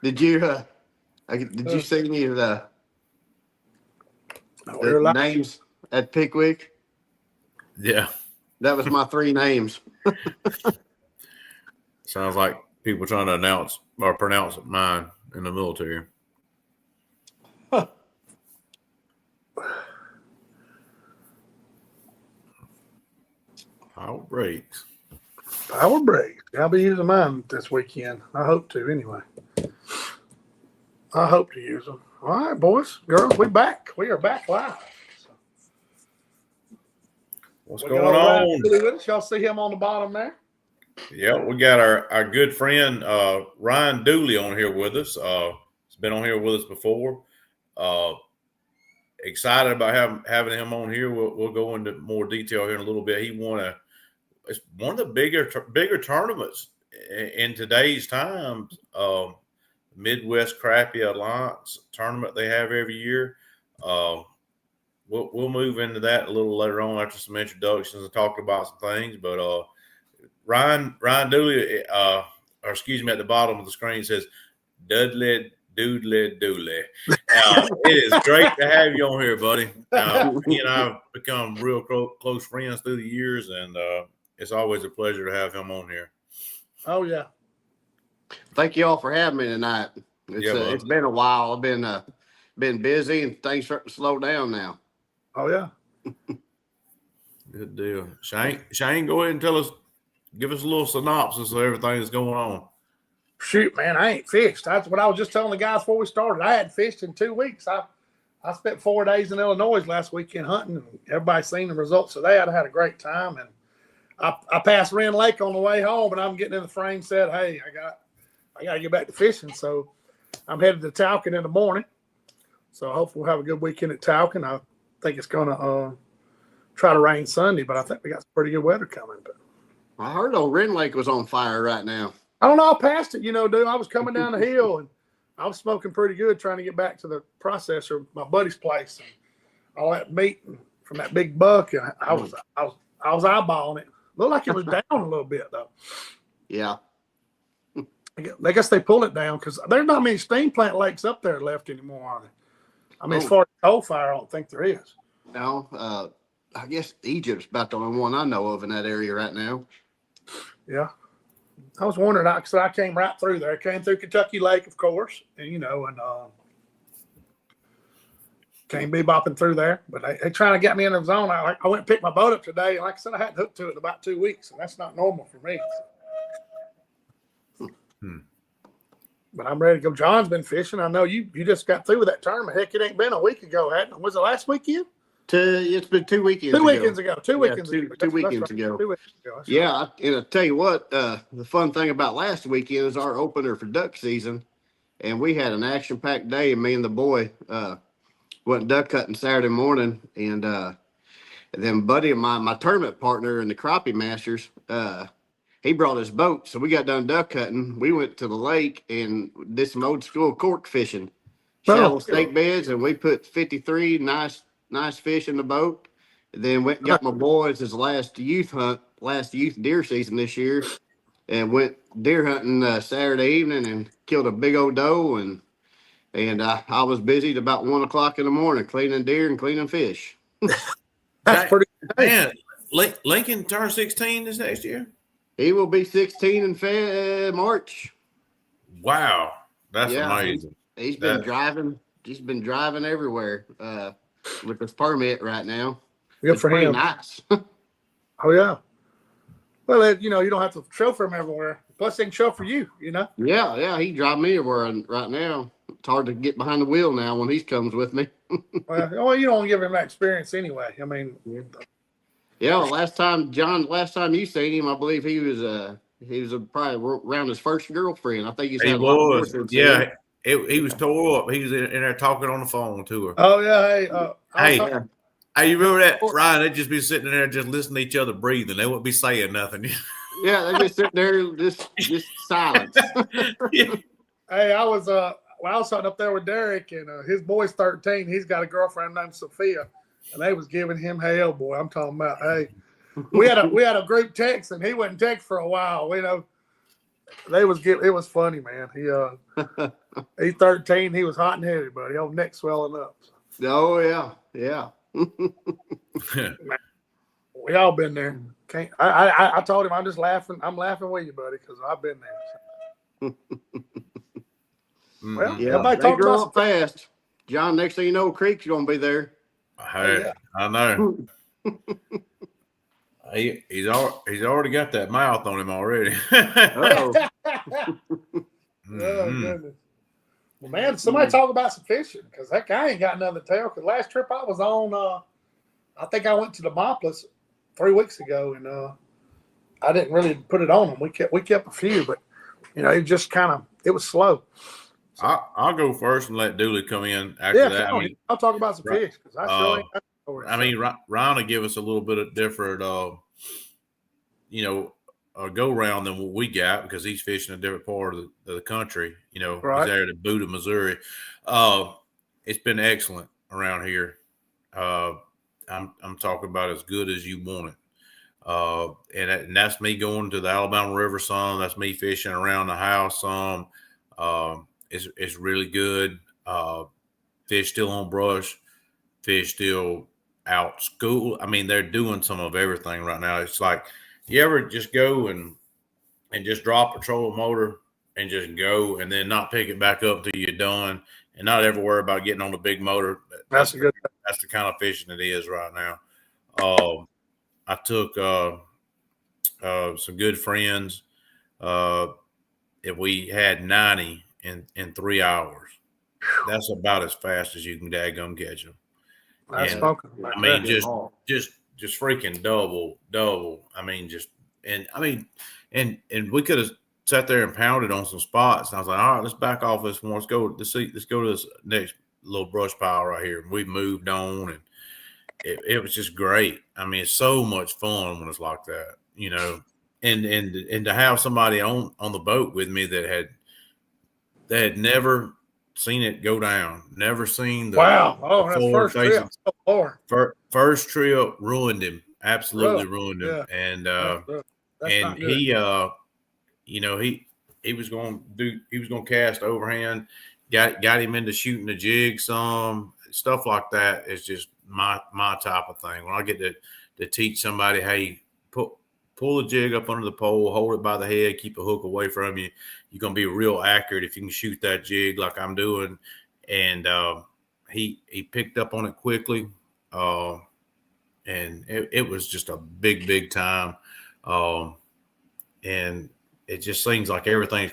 Did you see any of the names at Pickwick? Yeah. That was my 3 names. Sounds like people trying to announce or pronounce mine in the military. Power breaks. Power breaks. I'll be using mine this weekend. I hope to, anyway. I hope to use them. All right, boys, girls, we back. We are back live. What's going on? Y'all see him on the bottom there? Yeah, we got our good friend Ryan Duley on here with us. He's been on here with us before. Excited about having him on here. We'll go into more detail here in a little bit. It's one of the bigger tournaments in today's times. Midwest Crappie Alliance tournament they have every year. We'll move into that a little later on after some introductions and talk about some things. But Ryan Duley, or excuse me, at the bottom of the screen says Dudley Doodley Dooley. It is great to have you on here, buddy. He and I have become real close friends through the years, and it's always a pleasure to have him on here. Oh yeah. Thank you all for having me tonight. It's been a while. I've been busy and things starting to slow down now. Oh yeah. Good deal. Shane, go ahead and give us a little synopsis of everything that's going on. Shoot, man, I ain't fished. That's what I was just telling the guys before we started. I hadn't fished in 2 weeks. I spent 4 days in Illinois last weekend hunting, and everybody's seen the results of that. I had a great time, and I passed Wren Lake on the way home, and I'm getting in the frame. Said, "Hey, I got to get back to fishing." So I'm headed to Talcott in the morning. So hopefully we'll have a good weekend at Talcott. I think it's going to try to rain Sunday, but I think we got some pretty good weather coming. But I heard old Wren Lake was on fire right now. I don't know. I passed it, dude. I was coming down the hill, and I was smoking pretty good trying to get back to the processor, my buddy's place, and all that meat from that big buck. And I was eyeballing it. Looked like it was down a little bit, though. Yeah. I guess they pulled it down because there's not many steam plant lakes up there left anymore, are there? I mean, as far as coal fire, I don't think there is. No, I guess Egypt's about the only one I know of in that area right now. Yeah. I was wondering, because I came right through there. I came through Kentucky Lake, of course, and came bebopping through there. But they trying to get me in the zone. I went and picked my boat up today, and like I said, I hadn't hooked to it in about 2 weeks, and that's not normal for me. But I'm ready to go. John's been fishing. I know you just got through with that tournament. Heck, it ain't been a week ago, hadn't it? Was it last weekend? It's been 2 weekends. 2 weekends ago. 2 weekends ago. 2 weekends ago. 2 weekends ago. Yeah, and I'll tell you what, the fun thing about last weekend is our opener for duck season, and we had an action-packed day. And me and the boy went duck hunting Saturday morning, and then buddy of mine, my tournament partner in the Crappie Masters, he brought his boat, so we got done duck hunting. We went to the lake and did some old school cork fishing, shallow stake beds, and we put 53 nice fish in the boat. And then went and got my boys his last youth deer season this year, and went deer hunting Saturday evening and killed a big old doe. And I was busy at about 1 o'clock in the morning cleaning deer and cleaning fish. That's pretty good. Man, Lincoln turned 16 this next year. He will be 16 in March. Wow, that's amazing. He's been driving. He's been driving everywhere with his permit right now. Good for him. Nice. Oh yeah. Well, you don't have to chauffeur him everywhere. Plus, they can chauffeur you. Yeah. He drive me everywhere, and right now it's hard to get behind the wheel now when he comes with me. Well, you don't want to give him that experience anyway. I mean. Yeah, last time you seen him, I believe he was probably around his first girlfriend. I think he was. Yeah, he was tore up. He was in there talking on the phone to her. Oh yeah, hey, you remember that, Ryan? They'd just be sitting there, just listening to each other breathing. They wouldn't be saying nothing. Yeah, they just sitting there, just silence. Yeah. Hey, I was sitting up there with Derek, and his boy's 13. He's got a girlfriend named Sophia. And they was giving him hell, boy. I'm talking about, hey, we had a group text, and he wouldn't text for a while. It was funny, man. He's 13. He was hot and heavy, buddy. Old neck swelling up. Oh yeah. We all been there. I told him I'm just laughing. I'm laughing with you, buddy, because I've been there. Well, yeah, everybody they talk grow about up fast. John, next thing you know, Creek's gonna be there. Hey, I know. He's already got that mouth on him already. Oh, Oh goodness. Well, man, somebody talk about some fishing, because that guy ain't got nothing to tell. Because last trip I was on, I think I went to the Demopolis 3 weeks ago, and I didn't really put it on them. We kept a few, but it just it was slow. So, I'll go first and let Duley come in after that. I'll talk about some fish, because I sure ain't got stories. Ryan will give us a little bit of different, go round than what we got, because he's fishing a different part of the country. Right. He's there at Buda, Missouri. It's been excellent around here. I'm talking about as good as you want it. And that's me going to the Alabama River some. That's me fishing around the house some. It's really good. Fish still on brush. Fish still out school. I mean, they're doing some of everything right now. It's like, you ever just go and just drop a trolling motor and just go, and then not pick it back up till you're done, and not ever worry about getting on the big motor? That's good. That's the kind of fishing it is right now. I took some good friends. If we had 90 in 3 hours, that's about as fast as you can daggum catch them. That's just freaking double. I mean, and we could have sat there and pounded on some spots. And I was like, all right, let's back off this one. Let's go to this next little brush pile right here. And we moved on, and it was just great. I mean, it's so much fun when it's like that, and to have somebody on the boat with me that had never seen it go down, never seen the that's first trip. First trip ruined him, absolutely ruined him. Yeah. And he was going to cast overhand, got him into shooting the jig some stuff like that. Is just my type of thing. When I get to teach somebody, hey, pull the jig up under the pole, hold it by the head, keep a hook away from you. You're going to be real accurate if you can shoot that jig like I'm doing. And he picked up on it quickly. And it was just a big time. And it just seems like everything.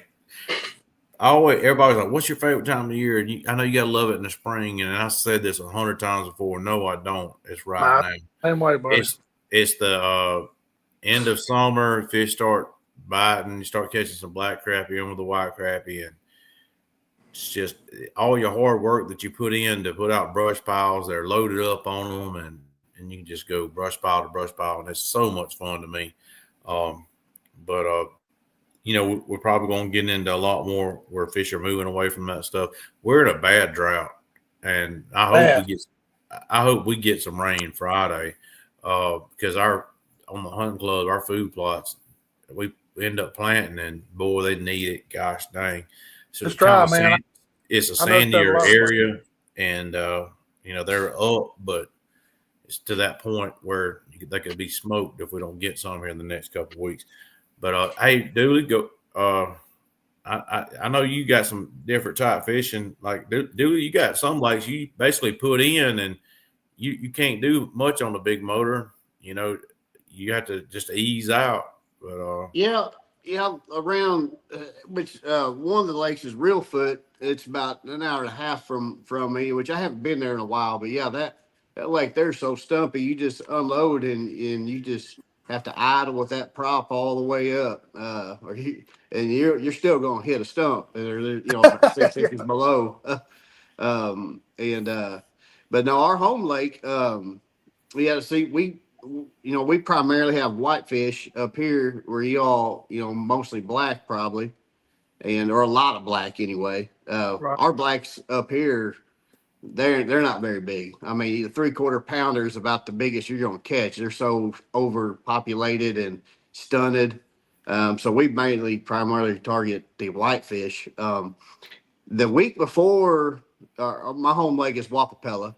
Everybody's like, what's your favorite time of the year? And I know you got to love it in the spring. And I said this 100 times before. No, I don't. It's right now. Same way, buddy. It's the end of summer. Fish start biting. You start catching some black crappie in with the white crappie. And it's just all your hard work that you put in to put out brush piles. They're loaded up on them. And you can just go brush pile to brush pile. And it's so much fun to me. But we're probably going to get into a lot more where fish are moving away from that stuff. We're in a bad drought, and I hope we get some rain Friday, because on the hunting club, our food plots, we end up planting, and boy, they need it. Gosh dang! So it's dry, man. It's a sandier area, and they're up, but it's to that point where they could be smoked if we don't get some here in the next couple of weeks. But hey, Duley, go. I know you got some different type fishing. Like Duley, you got some lakes you basically put in, and you can't do much on the big motor. You have to just ease out. But around which one of the lakes is Reelfoot. It's about an hour and a half from me, which I haven't been there in a while. But yeah, that lake there's so stumpy. You just unload and you just have to idle with that prop all the way up, and you're still going to hit a stump, and like 6 inches below. But no, our home lake, we had to see we primarily have whitefish up here, where y'all mostly black probably, or a lot of black anyway. Right. Our blacks up here, they're not very big. I mean, the 3/4 pounder is about the biggest you're going to catch. They're so overpopulated and stunted. So we primarily target the whitefish. The week before, my home lake is Wapapella,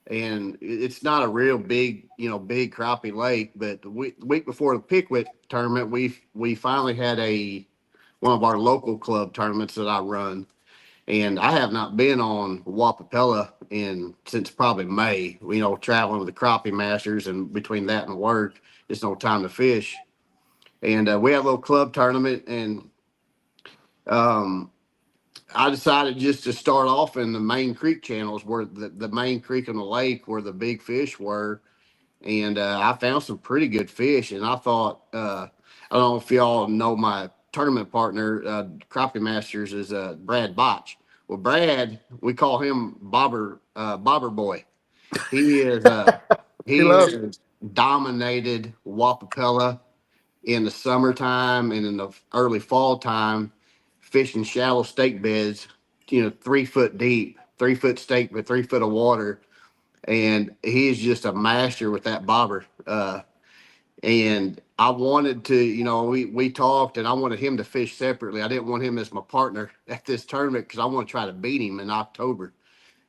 and it's not a real big, big crappie lake. But the week before the Pickwick tournament, we finally had one of our local club tournaments that I run, and I have not been on Wapapella since probably May. Traveling with the crappie masters, and between that and work, it's no time to fish. And we had a little club tournament, and I decided just to start off in the main creek channels, where the main creek in the lake where the big fish were. And I found some pretty good fish. And I thought, I don't know if y'all know my tournament partner, Crappie Masters, is Brad Botch. Well, Brad, we call him Bobber Boy. He is he has dominated Wapapella in the summertime and in the early fall time, fishing shallow stake beds, 3 foot deep, 3 foot stake with 3 foot of water. And he's just a master with that bobber. And I wanted to, we talked, and I wanted him to fish separately. I didn't want him as my partner at this tournament because I want to try to beat him in October.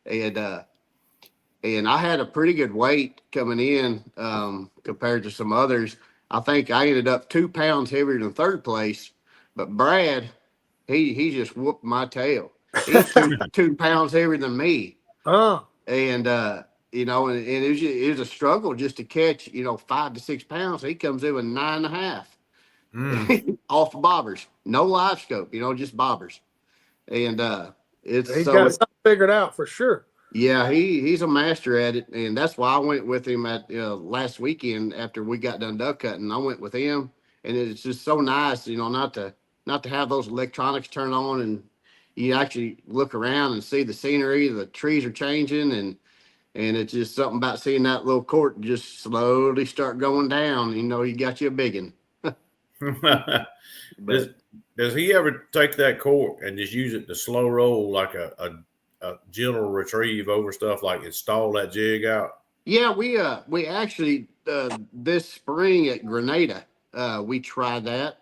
And I had a pretty good weight coming in compared to some others. I think I ended up 2 pounds heavier than third place, but Brad, he just whooped my tail. He's 2 pounds heavier than me. And and it was a struggle just to catch, 5 to 6 pounds. He comes in with 9.5 off of bobbers, no live scope, just bobbers. And he's got something figured out for sure. Yeah, he's a master at it, and that's why I went with him at last weekend after we got done duck cutting. I went with him, and it's just so nice, not to have those electronics turn on, and you actually look around and see the scenery. The trees are changing, and it's just something about seeing that little court just slowly start going down. You got you a biggin. Does he ever take that court and just use it to slow roll like a gentle retrieve over stuff, like install that jig out? Yeah, we actually this spring at Grenada we tried that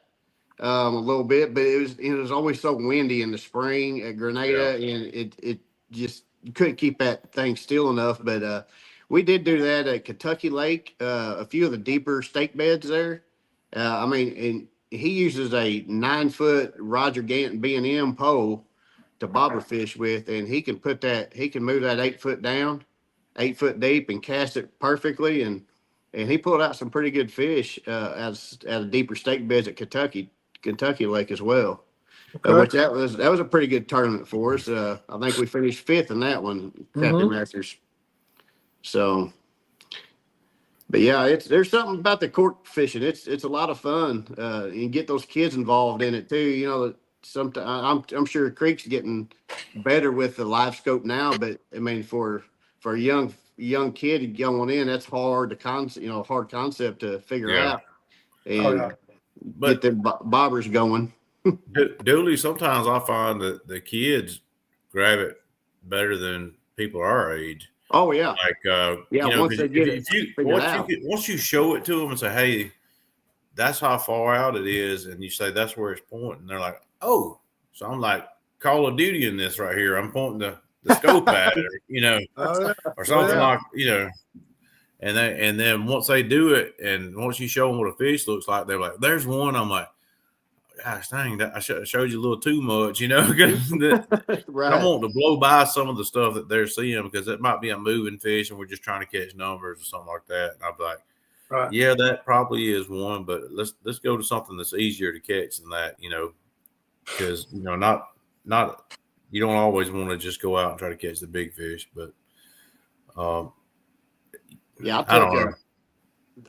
a little bit, but it was always so windy in the spring at Grenada, and it just couldn't keep that thing still enough. But we did do that at Kentucky Lake, a few of the deeper stake beds there. And he uses a 9 foot Roger Ganton B&M pole to bobber fish with, and he can move that 8 foot down, 8 foot deep, and cast it perfectly. And he pulled out some pretty good fish out of deeper stake beds at Kentucky Lake as well. Okay. Which that was a pretty good tournament for us. I think we finished 5th in that one, Crappie Masters. So, but yeah, there's something about the court fishing. It's a lot of fun. You get those kids involved in it too. Sometimes I'm sure Creek's getting better with the live scope now, but I mean for a young kid going in, that's hard concept to figure out and get them bobbers going. Dooley, sometimes I find that the kids grab it better than people our age. Oh yeah, like once they get it figured out. Once you show it to them and say, "Hey, that's how far out it is," and you say that's where it's pointing, they're like, "Oh," so I'm like Call of Duty in this right here. I'm pointing the scope at it, or something like and then once they do it, and once you show them what a fish looks like, they're like, "There's one." I'm like, gosh dang, that I showed you a little too much, Right. I want to blow by some of the stuff that they're seeing, because it might be a moving fish and we're just trying to catch numbers or something like that. And I'm like, yeah, that probably is one, but let's go to something that's easier to catch than that, because not you don't always want to just go out and try to catch the big fish, but I took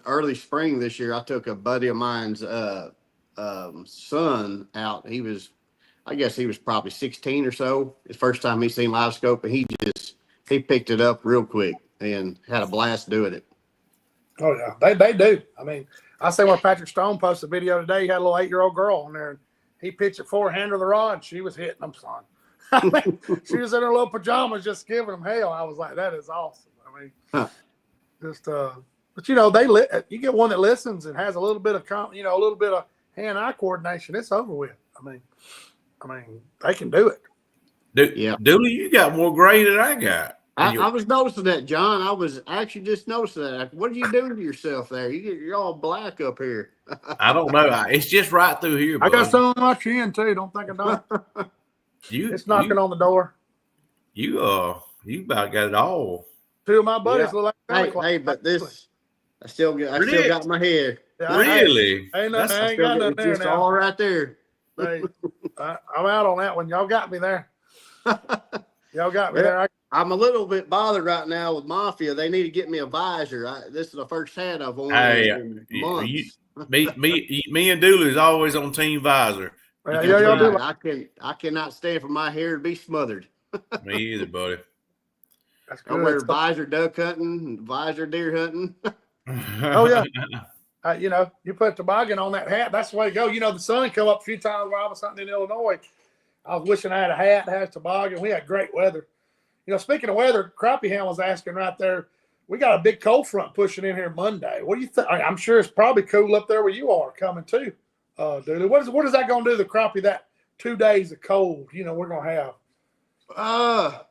early spring this year. I took a buddy of mine's son out. I guess he was probably 16 or so. His first time he seen live scope, and he picked it up real quick and had a blast doing it. Oh yeah, they do. I mean, I see where Patrick Stone posted a video today. He had a little 8-year-old girl on there, and he pitched it forehand of the rod. She was hitting them, son. She was in her little pajamas just giving them hell. I was like, that is awesome. I mean, just but you get one that listens and has a little bit of a little bit of hand-eye coordination. It's over with. I mean, they can do it. Dooley, you got more gray than I got. I was noticing that, John. I was actually just noticing that. What are you doing to yourself there? You're all black up here. I don't know. It's just right through here. I got some on my chin too. Don't think I don't. It's knocking on the door. You about got it all. Two of my buddies look like Santa Claus. Hey, but this, I still got my hair. Yeah, really? I ain't got nothing there just now. all right there. Hey, I'm out on that one. Y'all got me there. Y'all got me there. I'm a little bit bothered right now with Mafia. They need to get me a visor. This is the first hat I've worn in months. Me and Dooley is always on Team Visor. Y'all do. I cannot stand for my hair to be smothered. Me either, buddy. That's I wear visor duck hunting, visor deer hunting. Oh yeah. You put toboggan on that hat. That's the way to go. The sun come up a few times while I was hunting in Illinois. I was wishing I had a hat that has toboggan. We had great weather. Speaking of weather, Crappie Ham was asking right there. We got a big cold front pushing in here Monday. What do you think? I'm sure it's probably cool up there where you are coming too, Dooley. What is that going to do to the crappie that 2 days of cold? We're going to have.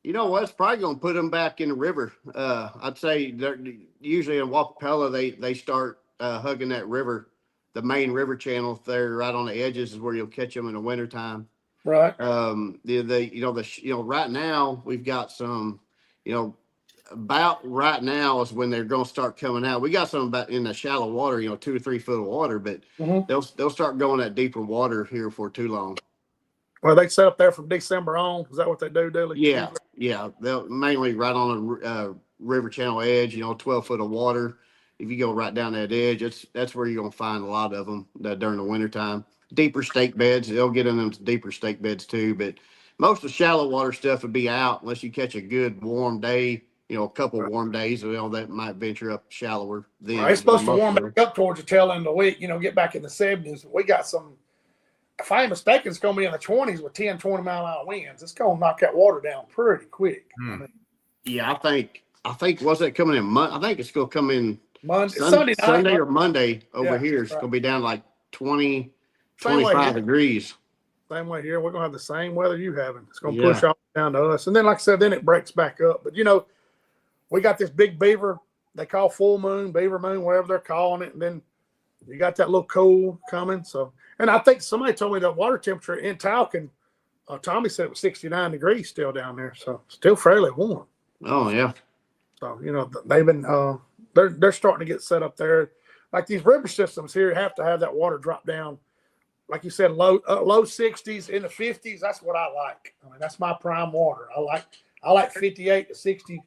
You know what? It's probably going to put them back in the river. I'd say they're usually in Wapapella, they start hugging that river, the main river channel there, right on the edges is where you'll catch them in the wintertime. Right. Right now we've got some, about right now is when they're going to start coming out. We got some about in the shallow water, 2 or 3 foot of water, but they'll start going that deeper water here for too long. Well, they set up there from December on. Is that what they do, Dooley? Yeah. They'll mainly right on the river channel edge, 12 foot of water. If you go right down that edge, that's where you're going to find a lot of them during the wintertime. Deeper stake beds, they'll get in them deeper stake beds too, but most of the shallow water stuff would be out unless you catch a good warm day, a couple warm days, that might venture up shallower. Then it's supposed to warm back up towards the tail end of the week, get back in the 70s. We got some, if I ain't mistaken, it's going to be in the 20s with 10, 20 mile an hour winds. It's going to knock that water down pretty quick. Yeah, I think was it coming in I think it's going to come in Sunday or Monday over here. It's going to be down like 20, Same 25 degrees. Same way here. We're going to have the same weather you having. It's going to push all down to us. And then, like I said, then it breaks back up. But, we got this big beaver they call full moon, beaver moon, whatever they're calling it. And then you got that little cool coming. So, and I think somebody told me the water temperature in Talcon, Tommy said it was 69 degrees still down there. So still fairly warm. Oh, yeah. So, they've been, they're starting to get set up there. Like these river systems here have to have that water drop down. Like you said, low 60s in the 50s. That's what I like. That's my prime water. I like 58 to 60,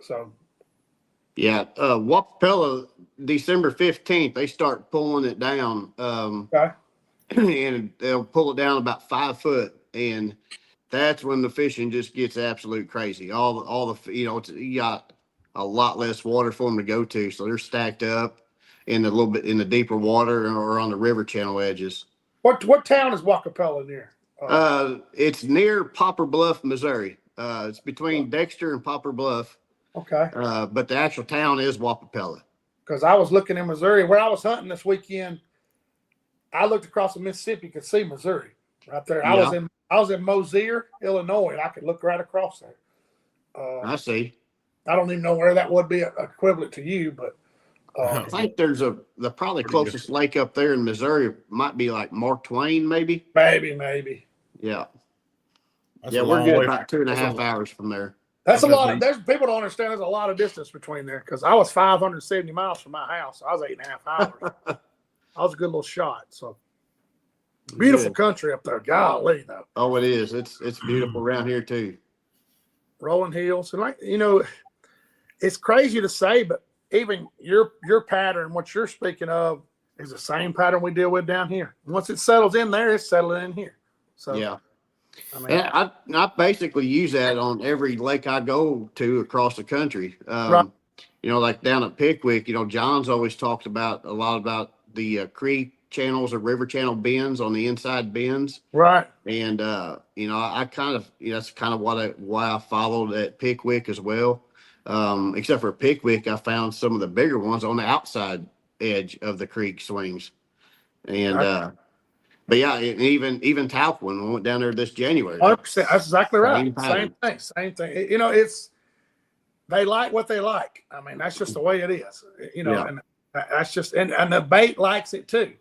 so. Yeah. Wapapella, December 15th, they start pulling it down. Okay. And they'll pull it down about 5 foot. And that's when the fishing just gets absolute crazy. All the, you got a lot less water for them to go to. So they're stacked up in a little bit in the deeper water or on the river channel edges. What town is Wapapella near? It's near Poplar Bluff, Missouri. It's between Dexter and Poplar Bluff. Okay. But the actual town is Wapapella. Because I was looking in Missouri where I was hunting this weekend. I looked across the Mississippi, could see Missouri right there. I was in Mosier, Illinois, and I could look right across there. I see. I don't even know where that would be equivalent to you, but I think there's the probably closest lake up there in Missouri might be like Mark Twain, maybe. Maybe. Yeah. That's we're good about 2.5 hours from there. That's a lot. There's people don't understand. There's a lot of distance between there because I was 570 miles from my house. So I was 8.5 hours. I was a good little shot. So beautiful country up there. Golly, though. Oh, it is. It's beautiful around here too. Rolling hills and it's crazy to say, but even your pattern, what you're speaking of, is the same pattern we deal with down here. Once it settles in there, it's settling in here. So yeah. I basically use that on every lake I go to across the country. Right. Like down at Pickwick, John's always talked a lot about the creek channels or river channel bends on the inside bends. Right. And I kind of that's kind of why I followed at Pickwick as well. Except for Pickwick, I found some of the bigger ones on the outside edge of the creek swings. And but yeah, even Talc when we went down there this January. 100%. That's exactly right. Same pattern. Same thing. They like what they like. I mean, that's just the way it is. And that's just and the bait likes it too.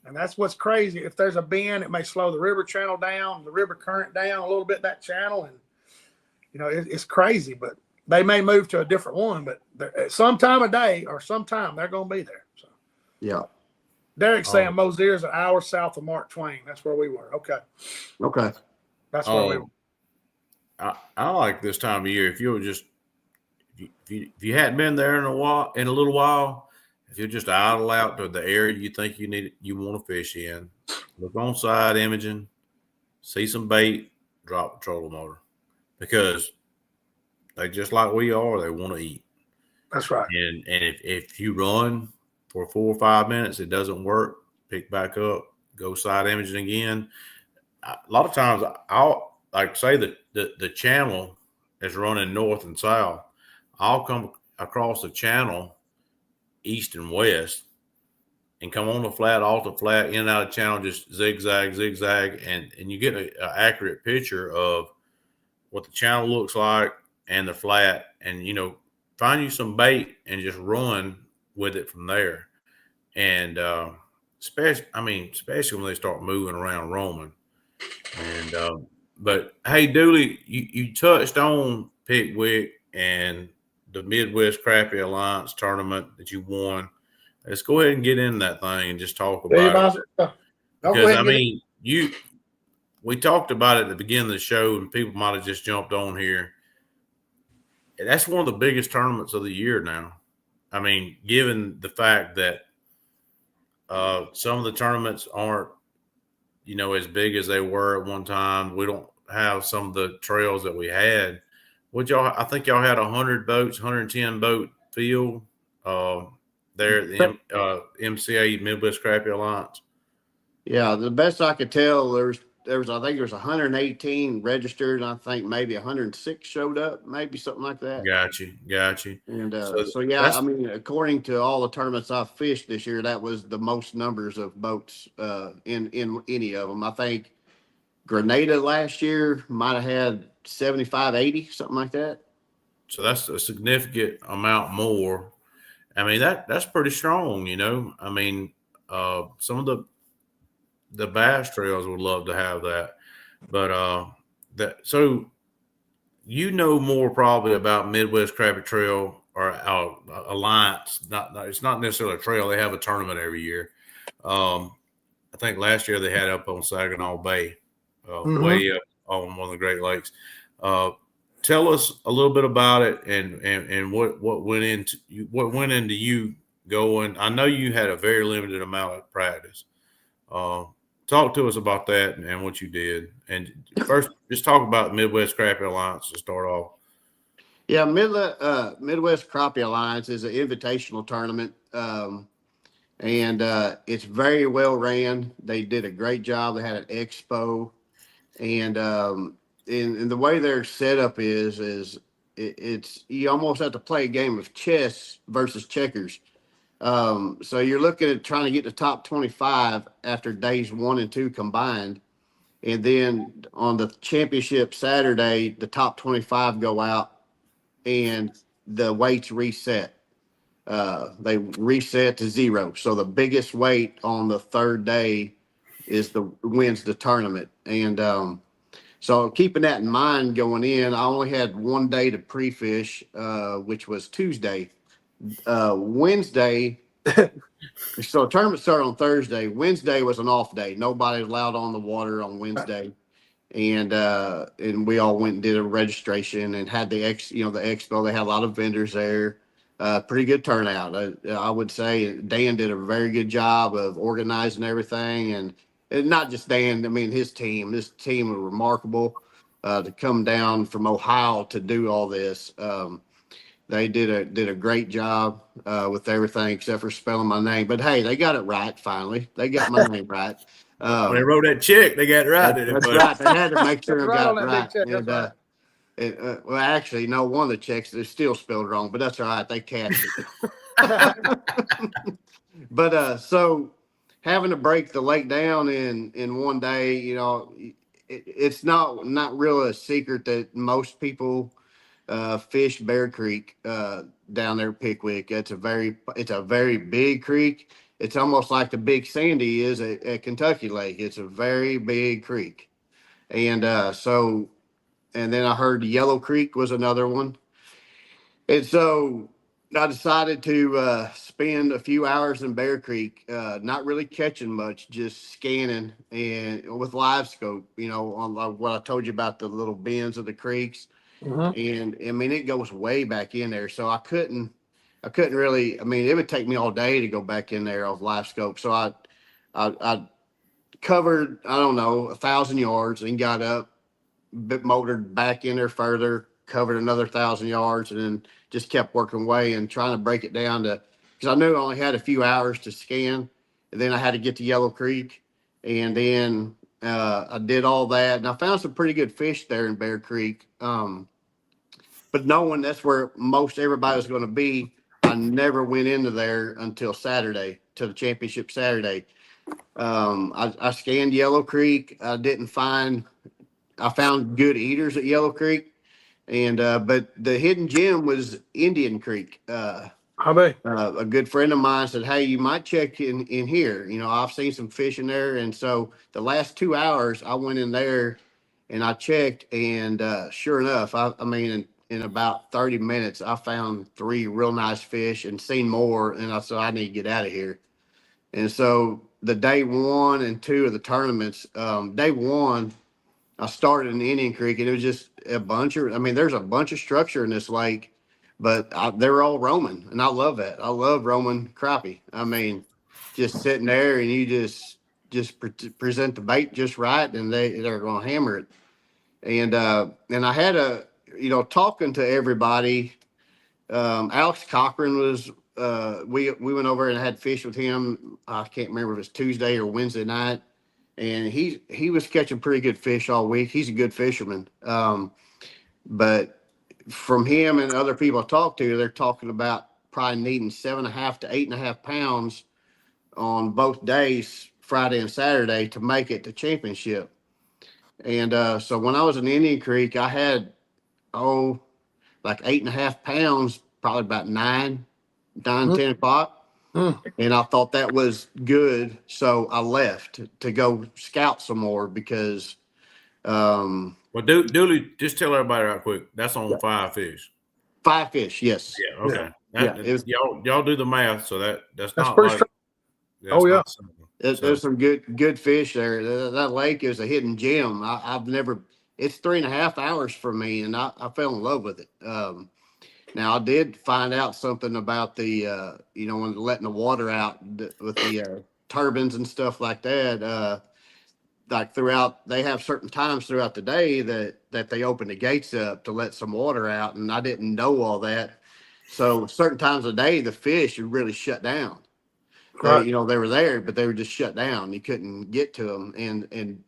And that's what's crazy. If there's a bend, it may slow the river channel down, the river current down a little bit, that channel. And, it's crazy, but they may move to a different one. But some time of day or sometime they're going to be there. So, yeah. Derek's saying Mosier's an hour south of Mark Twain. That's where we were. Okay. That's where we were. I like this time of year. If you were just if you hadn't been there in a little while, if you just idle out to the area you think you want to fish in, look on side imaging, see some bait, drop the trolling motor, because they just like we are. They want to eat. That's right. And if you run for 4 or 5 minutes, it doesn't work, pick back up, go side imaging again. A lot of times I'll like say that the channel is running north and south. I'll come across the channel east and west and come on the flat, off the flat, in and out of channel, just zigzag, and you get an accurate picture of what the channel looks like and the flat, and find you some bait and just run with it from there. And especially when they start moving around roaming. And but hey, Dooley, you touched on Pickwick and the Midwest Crappie Alliance tournament that you won. Let's go ahead and get in that thing and just talk about it. Because we talked about it at the beginning of the show, and people might have just jumped on here. That's one of the biggest tournaments of the year now. I mean, given the fact that some of the tournaments aren't, as big as they were at one time. We don't have some of the trails that we had. I think y'all had 100 boats, 110 boat field there at the MCA Midwest Crappie Alliance. Yeah, the best I could tell, I think there was 118 registered, and I think maybe 106 showed up, maybe something like that. Got you. And according to all the tournaments I've fished this year, that was the most numbers of boats in any of them. I think Grenada last year might have had 75, 80, something like that. So that's a significant amount more. I mean, that's pretty strong, I mean, some of the bass trails would love to have that. But so more probably about Midwest Crappie Trail or Alliance. It's not necessarily a trail. They have a tournament every year. I think last year they had up on Saginaw Bay, way up on one of the Great Lakes. Tell us a little bit about it and what went into you going. I know you had a very limited amount of practice. Talk to us about that and what you did. And first, just talk about Midwest Crappie Alliance to start off. Yeah, Midwest Crappie Alliance is an invitational tournament, and it's very well ran. They did a great job. They had an expo, and the way their setup is it's you almost have to play a game of chess versus checkers. So you're looking at trying to get the top 25 after days 1 and 2 combined. And then on the championship Saturday, the top 25 go out and the weights reset. They reset to 0. So the biggest weight on the third day wins the tournament. And so keeping that in mind going in, I only had 1 day to pre-fish, which was Tuesday. Wednesday, so tournament started on Thursday. Wednesday was an off day. Nobody was allowed on the water on Wednesday, and we all went and did a registration and had the expo. They had a lot of vendors there. Pretty good turnout. I would say Dan did a very good job of organizing everything, and not just Dan. I mean his team. This team was remarkable to come down from Ohio to do all this. They did a great job with everything except for spelling my name. But hey, they got it right finally. They got my name right. When they wrote that check, they got it right, didn't it, That's buddy? right. They had to make sure I Right got on it that big right. check. And That's well, actually, no, one of the checks is still spelled wrong, but that's all right. They cashed it. right. But so having to break the lake down in one day, it's not really a secret that most people fish Bear Creek down there at Pickwick. It's a very big creek. It's almost like the Big Sandy is at Kentucky Lake. It's a very big creek, and and then I heard Yellow Creek was another one. And so I decided to spend a few hours in Bear Creek, not really catching much, just scanning and with live scope, on like what I told you about the little bends of the creeks. Mhm. And I mean, it goes way back in there. So I couldn't really, I mean, it would take me all day to go back in there off live scope. So I covered, I don't know, 1,000 yards and got up, motored back in there further, covered another 1,000 yards, and then just kept working away and trying to break it down to, because I knew I only had a few hours to scan, and then I had to get to Yellow Creek, and then I did all that, and I found some pretty good fish there in Bear Creek. But knowing that's where most everybody was going to be, I never went into there until Saturday, to the championship Saturday. I scanned Yellow Creek. I found good eaters at Yellow Creek, and but the hidden gem was Indian Creek. How big? A good friend of mine said, "Hey, you might check in here. I've seen some fish in there." And so the last 2 hours, I went in there and I checked, and sure enough, I mean, in about 30 minutes, I found three real nice fish and seen more. And I said, I need to get out of here. And so the day 1 and 2 of the tournaments, day one, I started in Indian Creek, and it was just a bunch of, I mean, there's a bunch of structure in this lake, but they were all roaming, and I love that. I love roaming crappie. I mean, just sitting there and you present the bait just right, and they're going to hammer it. And I had talking to everybody. Alex Cochran was, we went over and had fish with him. I can't remember if it was Tuesday or Wednesday night, and he was catching pretty good fish all week. He's a good fisherman. But from him and other people I talked to, they're talking about probably needing 7.5 to 8.5 pounds on both days, Friday and Saturday, to make it to championship. And so when I was in Indian Creek, I had like 8.5 pounds, probably about 10 o'clock. And I thought that was good. So I left to go scout some more because Well, Dooley, just tell everybody right quick. That's on 5 fish. 5 fish, yes. Yeah. Okay. Y'all do the math. So that's not pretty like. strong. That's Yeah. not simple. There's some good fish there. That lake is a hidden gem. I've never. It's 3.5 hours for me, and I fell in love with it. Now I did find out something about the when letting the water out with the turbines and stuff like that. Like they have certain times throughout the day that they open the gates up to let some water out, and I didn't know all that. So certain times of day, the fish would really shut down. Right. They were there, but they were just shut down. You couldn't get to them, and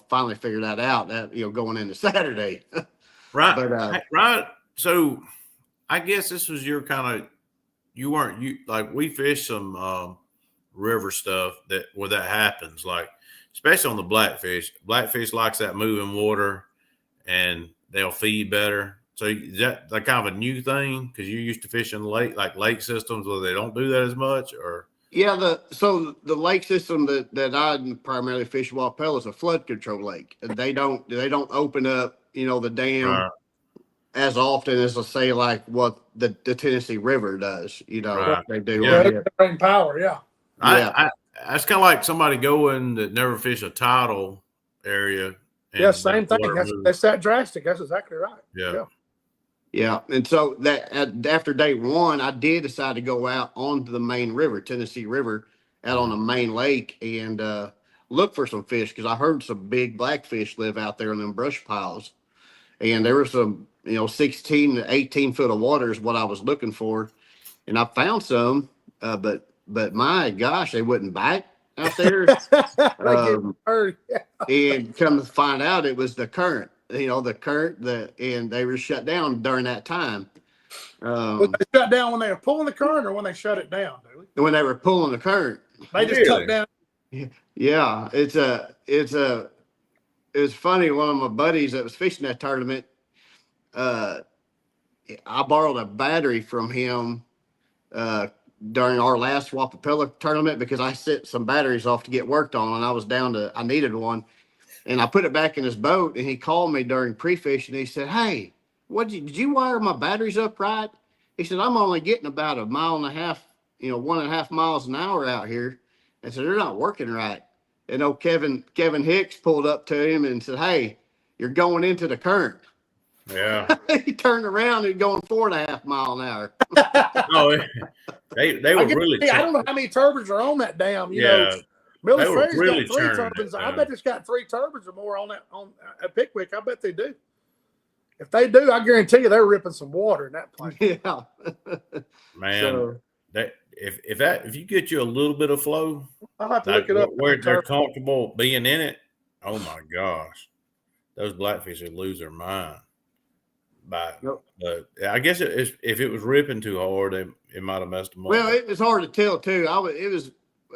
finally figured that out. That going into Saturday. Right. But right. So I guess this was your kind of. You like we fish some river stuff where that happens, like especially on the blackfish. Blackfish likes that moving water, and they'll feed better. So is that like kind of a new thing because you're used to fishing lake systems where they don't do that as much, or? Yeah, the lake system that I primarily fish wild pell is a flood control lake. They don't open up the dam Right. as often as, let's say, like what the Tennessee River does. Right. They do. Yeah. They're power. Yeah. Yeah. That's kind of like somebody going that never fish a tidal area. Yeah, same thing. That's that drastic. That's exactly right. Yeah. Yeah, and so that after day one, I did decide to go out onto the main river, Tennessee River, out on the main lake, and look for some fish because I heard some big blackfish live out there in them brush piles, and there were some 16 to 18 foot of water is what I was looking for. And I found some, but my gosh, they wouldn't bite out there. They get hurt. And come to find out, it was the current. And they were shut down during that time. Was they shut down when they were pulling the current, or when they shut it down? When they were pulling the current, they just cut down. Yeah, it was funny. One of my buddies that was fishing that tournament, I borrowed a battery from him during our last Wapapella tournament because I sent some batteries off to get worked on, and I needed one, and I put it back in his boat. And he called me during pre-fish, and he said, "Hey, did you wire my batteries up right?" He said, "I'm only getting about 1.5 miles, 1.5 miles an hour out here." And so they're not working right. And old Kevin Hicks pulled up to him and said, "Hey, you're going into the current." Yeah. He turned around and going 4.5 miles an hour. No, they were really. I don't know how many turbines are on that dam. Miller's Ferry's got 3 turbines. I bet it's got 3 turbines or more on at Pickwick. I bet they do. If they do, I guarantee you they're ripping some water in that place. Yeah, man. So, if you get you a little bit of flow, I'll have to look it up where they're comfortable being in it. Oh my gosh, those blackfish would lose their mind. But I guess if it was ripping too hard, it might have messed them up. Well, it was hard to tell too.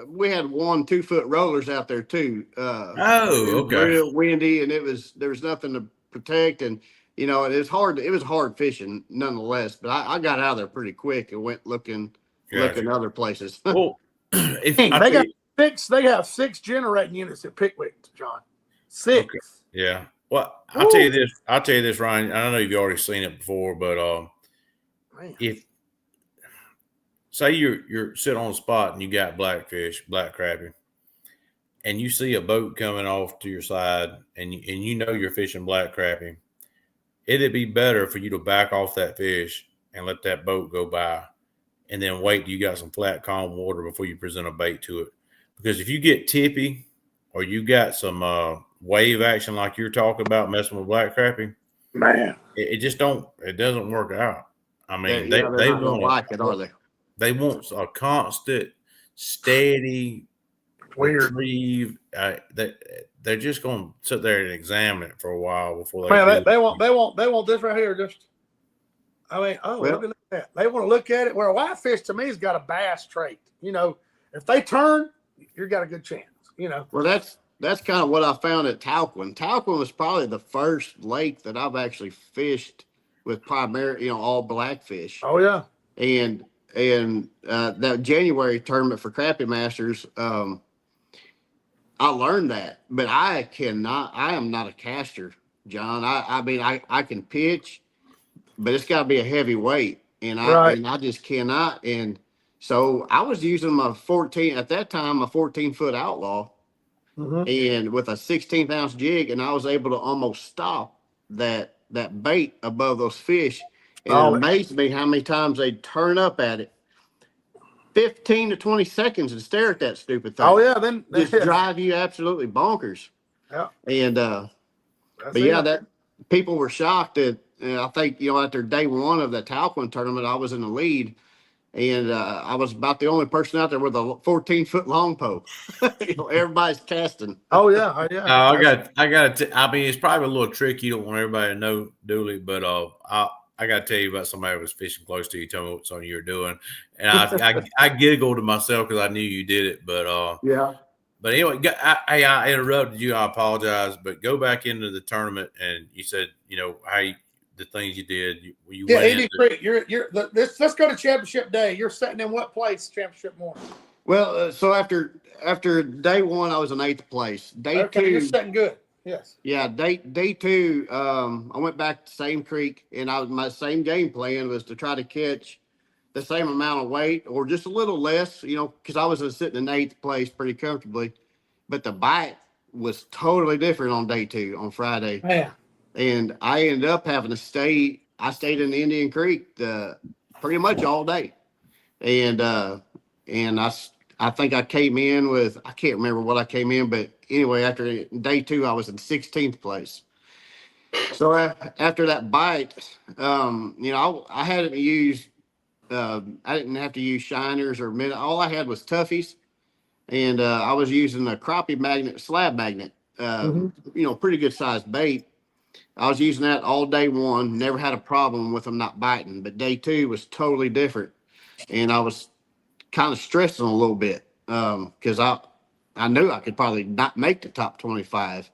We had 1 2-foot rollers out there too. Okay. Real windy, and there was nothing to protect, and it was hard. It was hard fishing nonetheless. But I got out of there pretty quick and went looking other places. Well, they have 6 generating units at Pickwick, John. 6. Okay. Yeah. Well, I'll tell you this, Ryan. I know you've already seen it before, but if say you're sitting on a spot and you got blackfish, black crappie, and you see a boat coming off to your side, and you're fishing black crappie, it'd be better for you to back off that fish and let that boat go by, and then wait till you got some flat, calm water before you present a bait to it. Because if you get tippy or you got some wave action like you're talking about messing with black crappie, man, it doesn't work out. I mean, they won't like it, are they? They want a constant, steady retrieve. They're just going to sit there and examine it for a while before they want this right here. Look at that. They want to look at it. Where a whitefish to me has got a bass trait. If they turn, you've got a good chance. Well, that's kind of what I found at Talquin. Talquin was probably the first lake that I've actually fished with primary, all blackfish. Oh yeah. And that January tournament for Crappie Masters, I learned that, but I am not a caster, John. I can pitch, but it's got to be a heavy weight, and I just cannot. And so I was using my 14-foot outlaw, and with a 16th ounce jig, and I was able to almost stop that bait above those fish. And it amazed me how many times they'd turn up at it 15 to 20 seconds and stare at that stupid thing. Oh, yeah. Then just drive you absolutely bonkers. Yeah. And, that people were shocked that, I think, after day 1 of the Talquin tournament, I was in the lead. And I was about the only person out there with a 14-foot long pole. Everybody's casting. Oh yeah, yeah. I mean, it's probably a little trick. You don't want everybody to know, Duley, but I got to tell you about somebody who was fishing close to you. Tell me what something you were doing, and I giggled to myself because I knew you did it. But yeah. But anyway, I interrupted you. I apologize. But go back into the tournament, and you said the things you did. Andy Creek. Let's go to championship day. You're sitting in what place championship morning? Well, so after day 1, I was in 8th place. Day 2, you're sitting good. Yes. Yeah. Day 2, I went back to Same Creek, and my same game plan was to try to catch the same amount of weight or just a little less, because I was sitting in 8th place pretty comfortably. But the bite was totally different on day 2 on Friday. Man. And I ended up having to stay. I stayed in Indian Creek pretty much all day, and I think I came in with, I can't remember what I came in, but anyway, after day 2, I was in 16th place, So after that bite, I hadn't used, I didn't have to use shiners or all I had was toughies, and I was using a crappie magnet, slab magnet, Mm-hmm. pretty good sized bait. I was using that all day one, never had a problem with them not biting, but day two was totally different, and I was kind of stressing a little bit because I knew I could probably not make the top 25,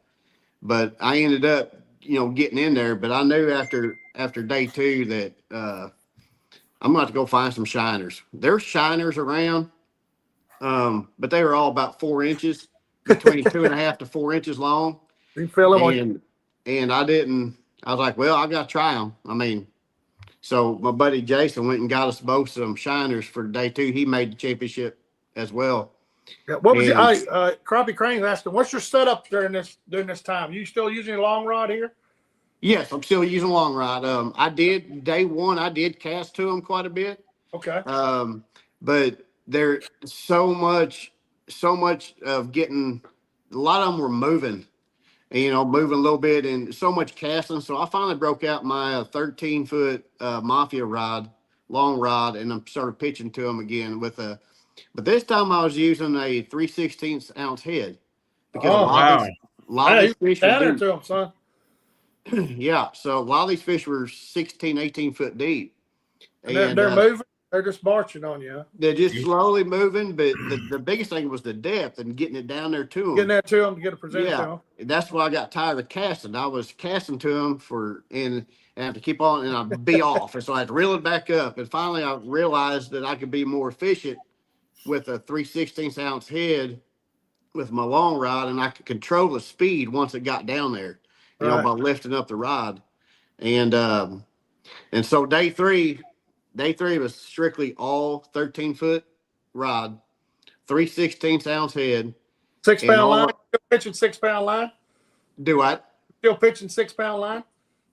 but I ended up getting in there. But I knew after day two that I'm going to have to go find some shiners. There's shiners around, but they were all about 4 inches, between 2.5 to 4 inches long, You feel them on and I didn't. I was like, well, I got to try them. I mean, so my buddy Jason went and got us both some shiners for day two. He made the championship as well. Yeah, what was And Crappie Crane's asking, what's your setup during this time? You still using a long rod here? yes, I'm still using long rod. I did day one. I did cast to them quite a bit. Okay. But there's so much of getting. A lot of them were moving, moving a little bit, and so much casting. So I finally broke out my 13-foot Mafia rod, long rod, and I started pitching to them again with a. But this time I was using a 3/16 ounce head because Oh, Wow. a lot of these fish were down deep. to them, son. Yeah, so a lot of these fish were 16, 18 foot deep. And they're moving. They're just marching on you. Huh? They're just slowly moving, but the biggest thing was the depth and getting it down there to them. Getting that to them to get a present to Yeah, them. that's why I got tired of casting. I was casting to them and I have to keep on, and I'd be off, and so I had to reel it back up. And finally, I realized that I could be more efficient with a 3/16 ounce head with my long rod, and I could control the speed once it got down there, by lifting up the rod. And so day three was strictly all 13-foot rod, 3/16 ounce head. 6-pound line. Still pitching 6-pound line. Do what? Still pitching 6-pound line.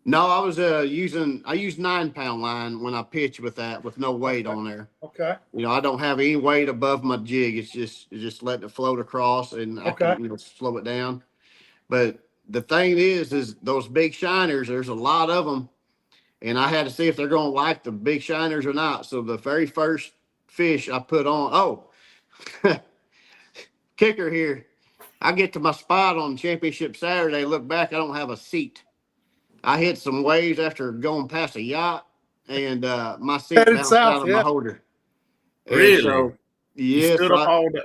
No, I was I used 9-pound line when I pitch with that, with no weight on there. Okay. I don't have any weight above my jig. It's just letting it float across, and I can slow it down. But the thing is those big shiners, there's a lot of them, and I had to see if they're going to like the big shiners or not. So the very first fish I put on, kicker here, I get to my spot on championship Saturday, look back, I don't have a seat. I hit some waves after going past a yacht, and my seat bounced out of my holder. Really? And so, yes.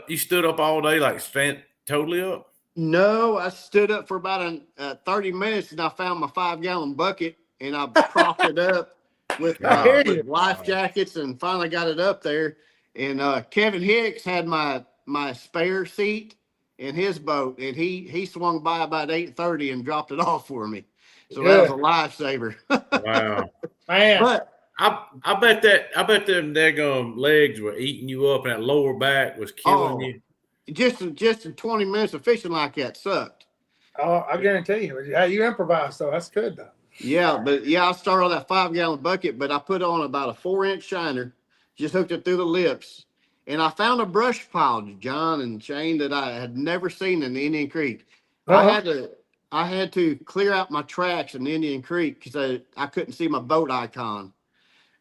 You stood up all day, like stand totally up? No, I stood up for about 30 minutes, and I found my 5-gallon bucket, and I propped it up with life jackets, and finally got it up there. And Kevin Hicks had my spare seat in his boat, and he swung by about 8:30 and dropped it off for me. So that was a lifesaver. Wow, man! But I bet them daggone legs were eating you up, and that lower back was killing you. Just in 20 minutes of fishing like that sucked. Oh, I guarantee you. You improvise, though. That's good, though. Yeah, I started on that 5-gallon bucket, but I put on about a 4-inch shiner, just hooked it through the lips, and I found a brush pile, John and Shane, that I had never seen in the Indian Creek. I had to clear out my tracks in Indian Creek because I couldn't see my boat icon.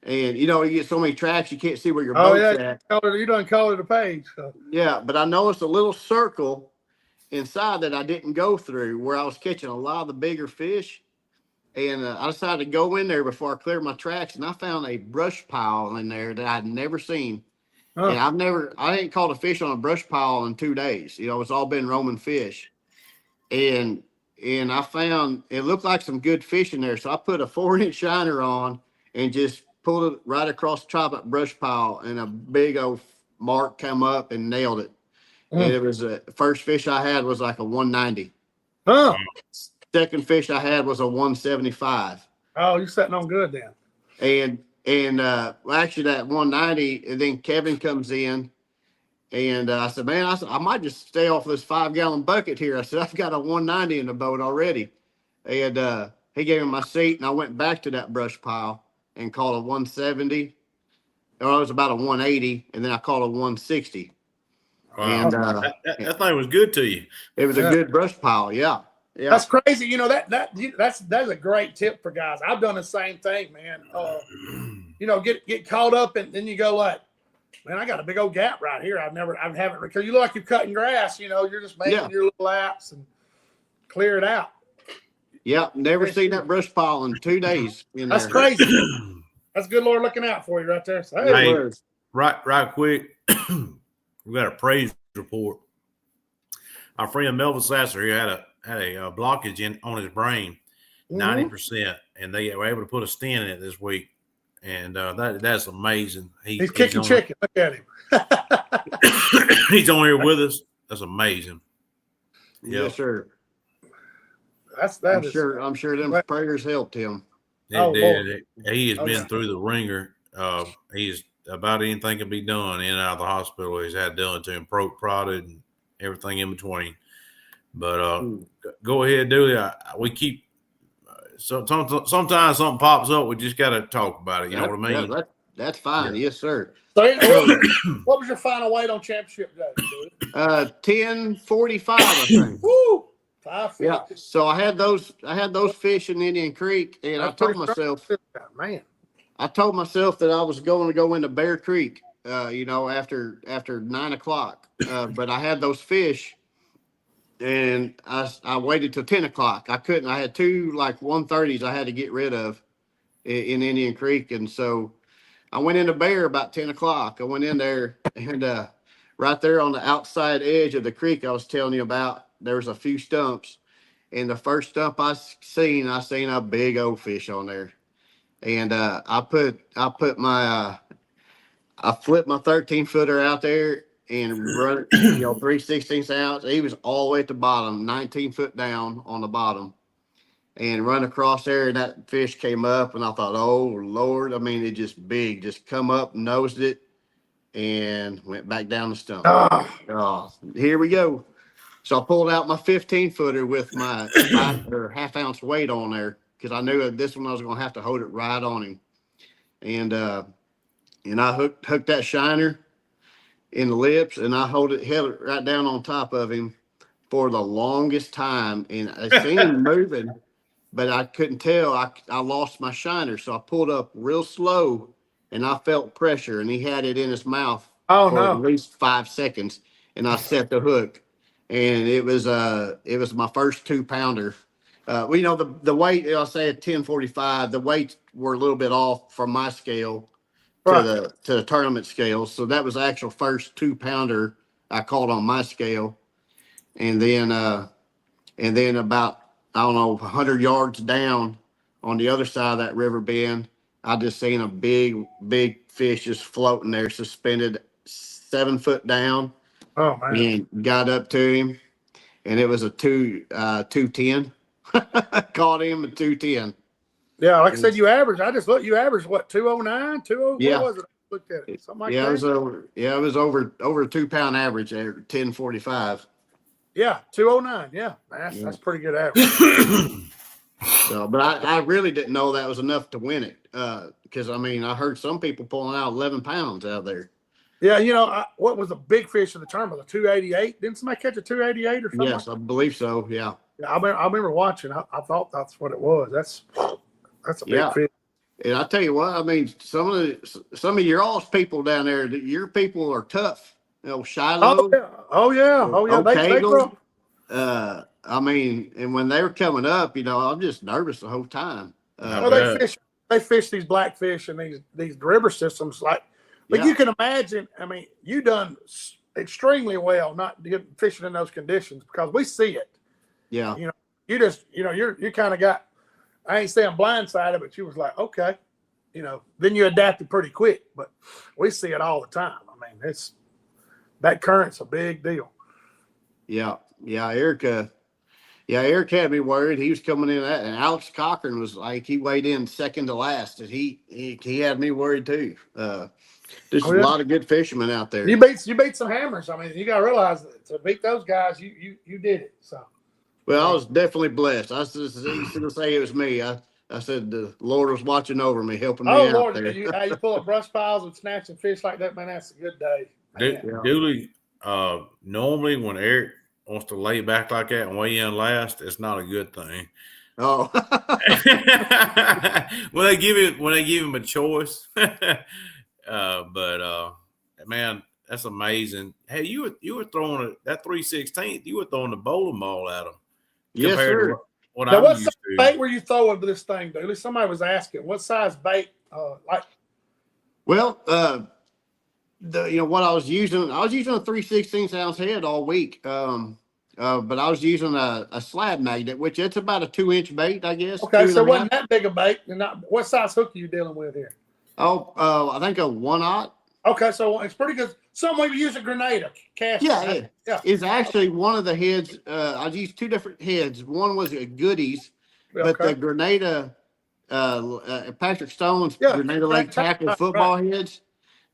And you get so many tracks, you can't see where your boat's at. You done colored the page. So. Yeah, but I noticed a little circle inside that I didn't go through where I was catching a lot of the bigger fish. And I decided to go in there before I cleared my tracks, and I found a brush pile in there that I'd never seen. And I ain't caught a fish on a brush pile in 2 days. It's all been roaming fish. And I found it looked like some good fish in there. So I put a 4-inch shiner on and just pulled it right across the top of that brush pile, and a big old mark come up and nailed it. And it was the first fish I had was like a 190. Oh. Second fish I had was a 175. Oh, you're sitting on good then. And actually that 190, and then Kevin comes in, and I said, man, I might just stay off this 5-gallon bucket here. I said, I've got a 190 in the boat already. And he gave me my seat, and I went back to that brush pile and caught a 170. Or it was about a 180, and then I caught a 160. Wow. And that thing was good to you. It was a good brush pile, yeah. Yeah. That's crazy. You know, that's a great tip for guys. I've done the same thing, man. You know, get caught up and then you go like, man, I got a big old gap right here. I haven't, because you look like you're cutting grass, you know, you're just making your little laps and clear it out. Yeah, never seen that brush pile in 2 days. That's crazy. That's good Lord looking out for you right there. So, hey, right quick, we got a praise report. Our friend Melvin Sasser here had a blockage on his brain, 90%, and they were able to put a stent in it this week, and that's amazing. He's kicking chicken. Look at him. He's on here with us. That's amazing. Yes, sir. I'm sure them prayers helped him. It did. He has been through the ringer. He's about anything can be done in and out of the hospital. He's had done to him, prodded, and everything in between. But go ahead, Dooley. We keep. Sometimes something pops up. We just got to talk about it. You know what I mean? That's fine. Yes, sir. So, what was your final weight on championship day? 10:45, I think. Woo! Yeah. So I had those fish in Indian Creek, and I told myself, man, I told myself that I was going to go into Bear Creek, you know, after 9 o'clock. But I had those fish, and I waited till 10 o'clock. I couldn't. I had two like 130s I had to get rid of in Indian Creek, and so I went into Bear about 10 o'clock. I went in there, and right there on the outside edge of the creek I was telling you about, there was a few stumps, and the first stump I seen a big old fish on there, and I flipped my 13-footer out there and run, 3/16 ounce. He was all the way at the bottom, 19 foot down on the bottom, and run across there, and that fish came up, and I thought, oh Lord, I mean, it just big, just come up, nosed it, and went back down the stump. Oh, here we go. So I pulled out my 15-footer with my half-ounce weight on there, because I knew that this one I was going to have to hold it right on him. And I hooked that shiner in the lips, and I held it right down on top of him for the longest time. And I seen him moving, but I couldn't tell. I lost my shiner, so I pulled up real slow, and I felt pressure, and he had it in his mouth for at least 5 seconds, and I set the hook. And it was my first 2-pounder. Well, you know, the weight, I'll say at 10:45, the weights were a little bit off from my scale to the tournament scale. So that was the actual first 2-pounder I caught on my scale. And then about, I don't know, 100 yards down on the other side of that river bend, I just seen a big fish just floating there, suspended 7 foot down. Oh man! And got up to him, and it was a 210. Caught him at 210. Yeah, like I said, you averaged. I just looked. You averaged what, 209, 20? Yeah. What was it? I looked at it. Something like that. It was over a 2-pound average at 10:45. Yeah, 209. Yeah, that's pretty good average. So, but I really didn't know that was enough to win it, because I mean, I heard some people pulling out 11 pounds out there. Yeah, you know, what was the big fish in the tournament? A 288? Didn't somebody catch a 288 or something? Yes, I believe so. Yeah. Yeah, I remember watching. I thought that's what it was. That's a big fish. And I tell you what, I mean, some of your all's people down there, your people are tough. You know, Shiloh. Oh yeah. They grow. I mean, and when they were coming up, you know, I'm just nervous the whole time. They fish these blackfish and these river systems like. But you can imagine, I mean, you done extremely well not fishing in those conditions, because we see it. Yeah. You know, you kind of got, I ain't saying blindsided, but you was like, okay, you know, then you adapted pretty quick. But we see it all the time. I mean, that current's a big deal. Yeah. Eric had me worried. He was coming in that, and Alex Cochran was like, he weighed in second to last, and he had me worried too. There's a lot of good fishermen out there. You beat some hammers. I mean, you got to realize that to beat those guys, you did it. So, well, I was definitely blessed. I was just going to say it was me. I said the Lord was watching over me, helping me out Lord, there. you pull up brush piles and snatching fish like that, man. That's a good day. Dooley, normally when Eric wants to lay back like that and weigh in last, it's not a good thing. Oh, when they give him a choice, man, that's amazing. Hey, you were throwing that 3/16. You were throwing the bowling ball at them yes, compared sir. to what Now, I'm what used size to. bait were you throwing with this thing, Dooley? Somebody was asking, what size bait? Well, what I was using a 3/16 ounce head all week. But I was using a slab magnet, which it's about a 2-inch bait, I guess. Okay, so it 2.5. wasn't that big a bait. And what size hook are you dealing with here? Oh, I think a 1/0. Okay, so it's pretty good. Some we use a Grenada cast. Yeah. It's actually one of the heads. I used 2 different heads. One was a Goodies, but the Grenada, Patrick Stone's Grenada Lake tackle football heads,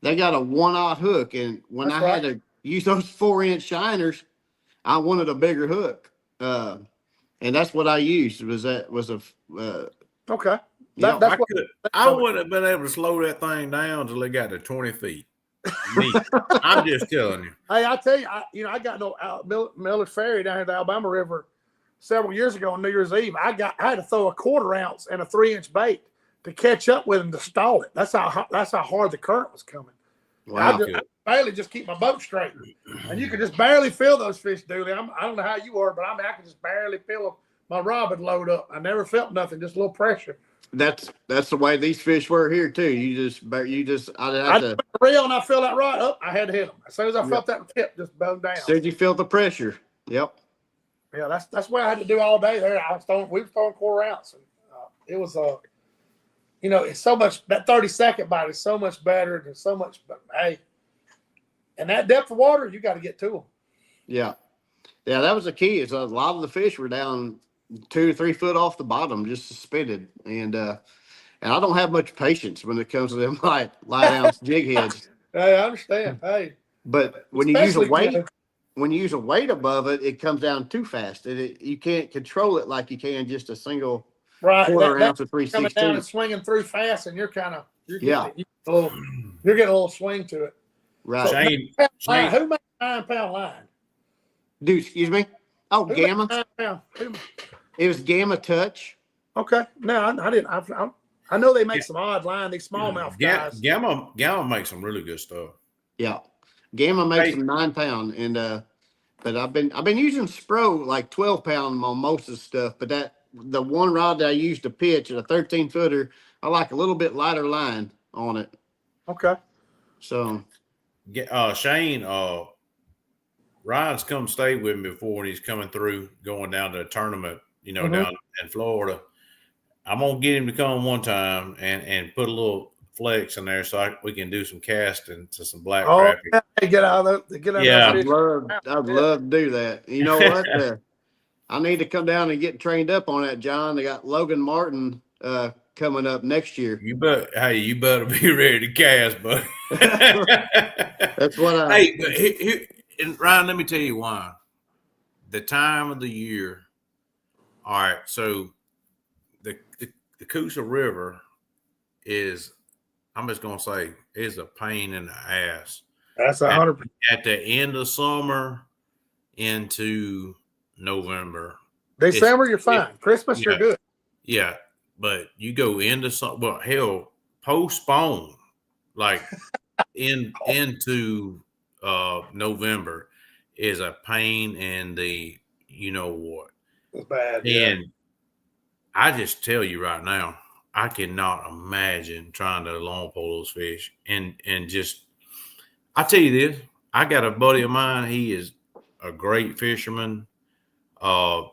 they got a 1/0 hook. And when I had to use those 4-inch shiners, I wanted a bigger hook. And that's what I used. Okay. I wouldn't have been able to slow that thing down until it got to 20 feet. Me. I'm just telling you. Hey, I tell you, I got Miller's Ferry down here at the Alabama River several years ago on New Year's Eve. I had to throw a 1/4 ounce and a 3-inch bait to catch up with him to stall it. That's how hard the current was coming. Wow. I barely just keep my boat straight, and you can just barely feel those fish, Dooley. I don't know how you are, but I can just barely feel them. My rod would load up. I never felt nothing, just a little pressure. That's the way these fish were here too. I had to reel and I feel that rod up. I had to hit them as soon as I felt that tip just bone down. Said you felt the pressure. Yep. Yeah, that's what I had to do all day there. We were throwing 1/4 ounce, and it was it's so much. That 30-second bite is so much better than so much. But hey, and that depth of water, you got to get to them. Yeah, that was the key. Is a lot of the fish were down 2 or 3 foot off the bottom, just suspended, and I don't have much patience when it comes to them light ounce jig heads. Hey, I understand. Hey, but when you use a weight above it, it comes down too fast. You can't control it like you can just a single 1/4 ounce of 3/16. Coming down and swinging through fast, and you're getting a little swing to it. Right. So, Shane, who made 9-pound line? Dude, excuse me. Oh, Who Gamma. made 9 pound? It was Gamma Touch. Okay. No, I didn't. I know they make some odd line. These smallmouth guys. Gamma makes some really good stuff. Yeah, Gamma makes them 9-pound, and but I've been using Spro like 12-pound on most of the stuff. But the one rod that I used to pitch at a 13-footer, I like a little bit lighter line on it. Okay. So, Shane, Ryan's come stay with me before when he's coming through, going down to a tournament, down in Florida. I'm gonna get him to come one time and put a little flex in there so we can do some casting to some black crappie. Yeah, get out of that. Yeah, I'd love to do that. You know what? I need to come down and get trained up on that, John. They got Logan Martin coming up next year. You better be ready to cast, buddy. That's what and Ryan, let me tell you why. The time of the year. All right, so the Coosa River is, I'm just gonna say, is a pain in the ass. That's 100%. At the end of summer into November. December, you're fine. Christmas, you're good. Yeah, but you go into postpone like into November is a pain in the what. It's bad. And I just tell you right now, I cannot imagine trying to long pull those fish and just. I tell you this, I got a buddy of mine. He is a great fisherman. They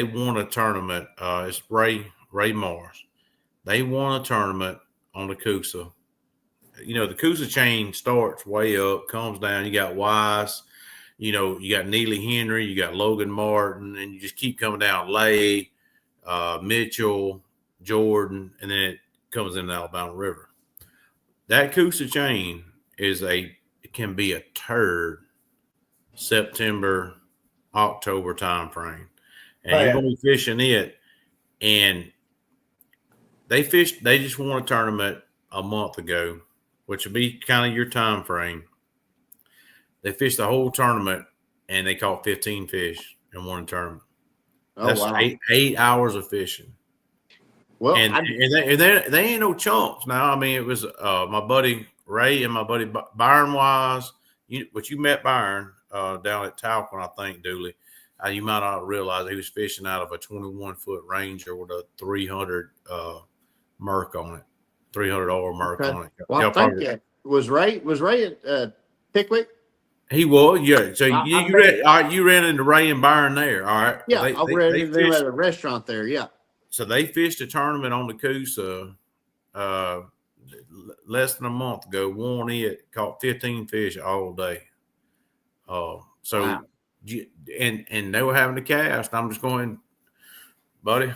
won a tournament. It's Ray Mars. They won a tournament on the Coosa. The Coosa chain starts way up, comes down. You got Wise, you got Neely Henry, you got Logan Martin, and you just keep coming down. Lay, Mitchell, Jordan, and then it comes into the Alabama River. That Coosa chain it can be a turd September, October time frame. And you're going to be fishing it. And they just won a tournament a month ago, which would be kind of your time frame. They fished the whole tournament and they caught 15 fish in one tournament. Oh, That's wow. 8 hours of fishing. Well, And they ain't no chumps. Now, I mean, it was my buddy Ray and my buddy Byron Wise. You met Byron down at Talcon, I think, Dooley. You might not realize he was fishing out of a 21-foot Ranger with a 300 Merc on it, 300 Merc on it. Well, I think was Ray at Pickwick? He was, yeah. So you ran into Ray and Byron there, all right? Yeah, I ran into them at a restaurant there. Yeah. So they fished a tournament on the Coosa less than a month ago. Won it, caught 15 fish all day. Wow. And they were having to cast. I'm just going, buddy.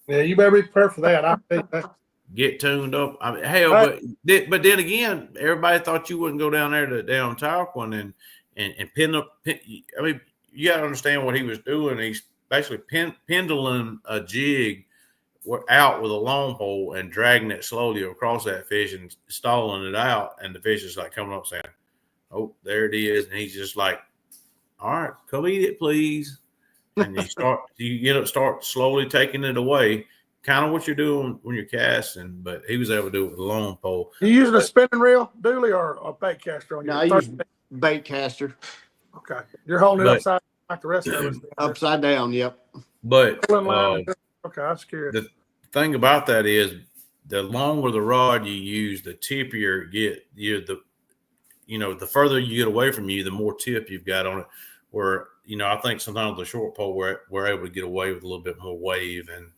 Yeah, you better be prepared for that. I think that. Get tuned up. I mean, hell, but then again, everybody thought you wouldn't go down there to down Tarquin and pin up. I mean, you got to understand what he was doing. He's basically pendling a jig out with a long pole and dragging it slowly across that fish and stalling it out, and the fish is like coming up saying, "Oh, there it is," and he's just like, "All right, come eat it, please." And you start slowly taking it away. Kind of what you're doing when you're casting, but he was able to do it with a long pole. You using a spinning reel, Dooley, or a bait caster on your? No, I use bait caster. Okay, you're holding it upside like the rest of us. Upside down, yep. But okay, I'm scared. The thing about that is, the longer the rod you use, the tippier the further you get away from you, the more tip you've got on it. Where I think sometimes the short pole we're able to get away with a little bit more wave and.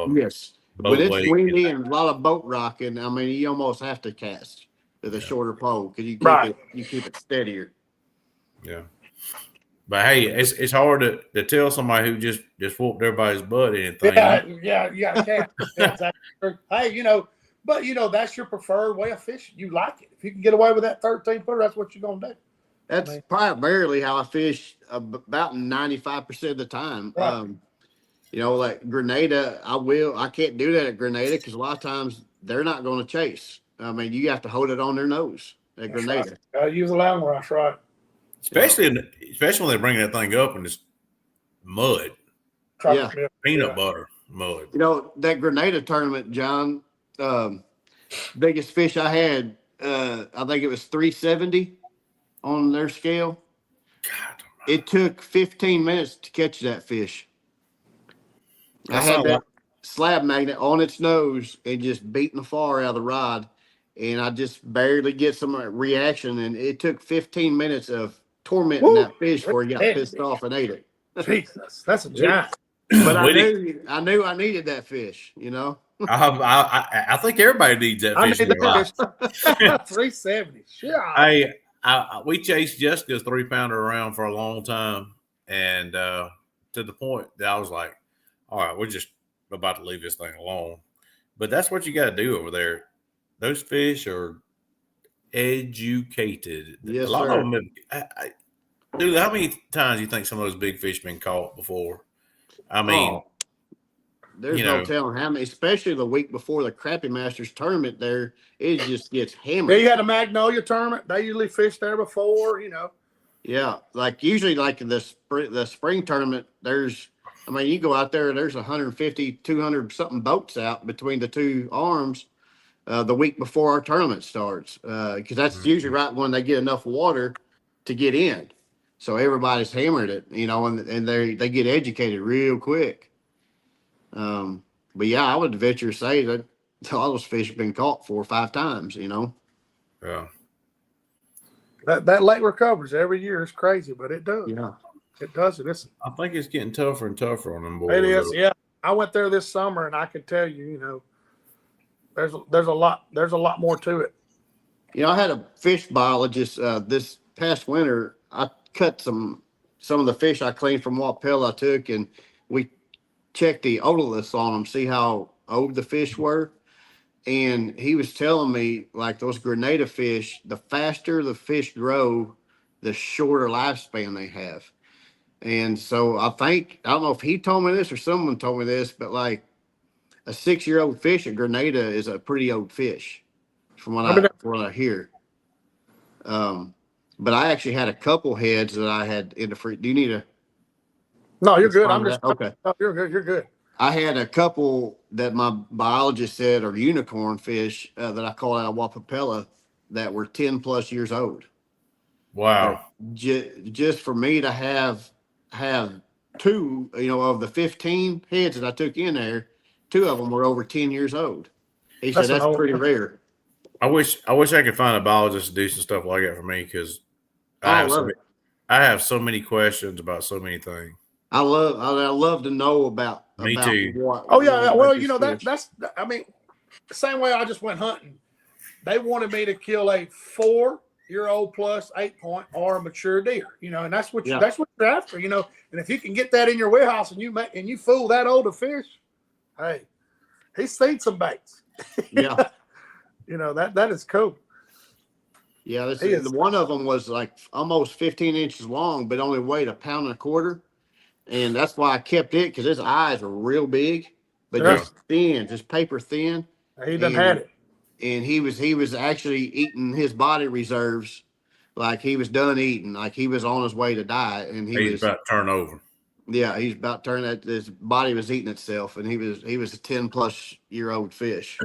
Yes, when it's windy and a lot of boat rocking, I mean, you almost have to cast with a shorter pole because you keep it steadier. Yeah, but hey, it's hard to tell somebody who just whooped everybody's butt anything. Yeah, you got to cast. Exactly. Hey, but that's your preferred way of fishing. You like it. If you can get away with that 13-footer, that's what you're gonna do. That's primarily how I fish about 95% of the time. Right. Like Grenada, I can't do that at Grenada because a lot of times they're not going to chase. I mean, you have to hold it on their nose at Grenada. Right. Use a line rush, right? Especially when they bring that thing up and it's mud. Peanut butter mud. That Grenada tournament, John, biggest fish I had, I think it was 370 on their scale. God, it took 15 minutes to catch that fish. I had that slab magnet on its nose and just beating the far out of the rod, and I just barely get some reaction, and it took 15 minutes of tormenting that fish before he got pissed off and ate it. Jesus, that's a giant. But I knew I needed that fish, I think everybody needs that fish. I need that fish. 370. Hey, we chased Jessica's 3-pounder around for a long time, and to the point that I was like, all right, we're just about to leave this thing alone. But that's what you got to do over there. Those fish are educated. Yes, a lot sir. of them dude, how many times do you think some of those big fish been caught before? I mean, there's no telling how many, especially the week before the Crappie Masters tournament there, it just gets hammered. Yeah, you had a Magnolia tournament. They usually fish there before, Yeah, usually the spring tournament, you go out there's 150, 200 something boats out between the two arms the week before our tournament starts because that's usually right when they get enough water to get in. So everybody's hammered it, and they get educated real quick. But yeah, I would venture to say that all those fish have been caught 4 or 5 times, Yeah. That lake recovers every year. It's crazy, but it does. Yeah. It does. I think it's getting tougher and tougher on them boys. It is, yeah. I went there this summer, and I can tell you, there's a lot more to it. I had a fish biologist this past winter. I cut some of the fish I cleaned from what pill I took, and we checked the otoliths on them, see how old the fish were. And he was telling me, like, those Grenada fish, the faster the fish grow, the shorter lifespan they have. And so I don't know if he told me this or someone told me this, but like a 6-year-old fish at Grenada is a pretty old fish from what I hear. but I actually had a couple heads that I had in the free. Do you need a? No, you're good. confirm I'm just that? Okay. no, you're good. You're good. I had a couple that my biologist said are unicorn fish that I call out of Wapapella that were 10+ years old. But Wow. just for me to have two, of the 15 heads that I took in there, two of them were over 10 years old. He said That's an that's old. pretty rare. I wish I could find a biologist to do some stuff like that for me because Oh, I love it. I have so many questions about so many things. I love to know about Me too. what. Oh yeah. about Well, this fish. that's. I mean, the same way I just went hunting. They wanted me to kill a 4-year-old plus 8-point or a mature deer. And that's what Yeah. that's what you're after. And if you can get that in your warehouse and you fool that old a fish, hey, he's seen some baits. Yeah. That is cool. Yeah, He is. one of them was like almost 15 inches long, but only weighed 1.25 pounds. And that's why I kept it, because his eyes are real big, but Yeah. just thin, just paper thin. He done had it. And he was actually eating his body reserves, like he was done eating, like he was on his way to die. And He's about to turn over. yeah, he's about to turn that. His body was eating itself, and he was a 10+year-old fish.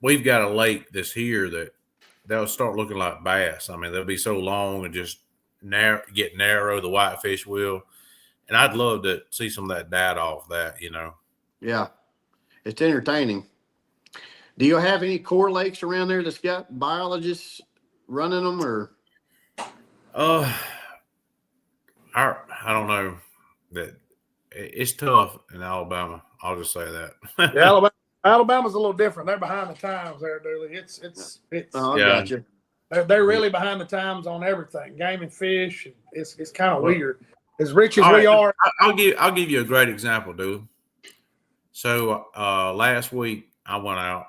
We've got a lake that's here that they'll start looking like bass. I mean, they'll be so long and just get narrow. The whitefish will, and I'd love to see some of that data off that. Yeah, it's entertaining. Do you have any core lakes around there that's got biologists running them, or? I don't know. That it's tough in Alabama. I'll just say that. Yeah, Alabama's a little different. They're behind the times there, Dooley. It's Oh, I Yeah. gotcha. they're really behind the times on everything. Game and fish. It's kind of Well, weird. As rich as all we right, are. I'll give you a great example, dude. So last week I went out,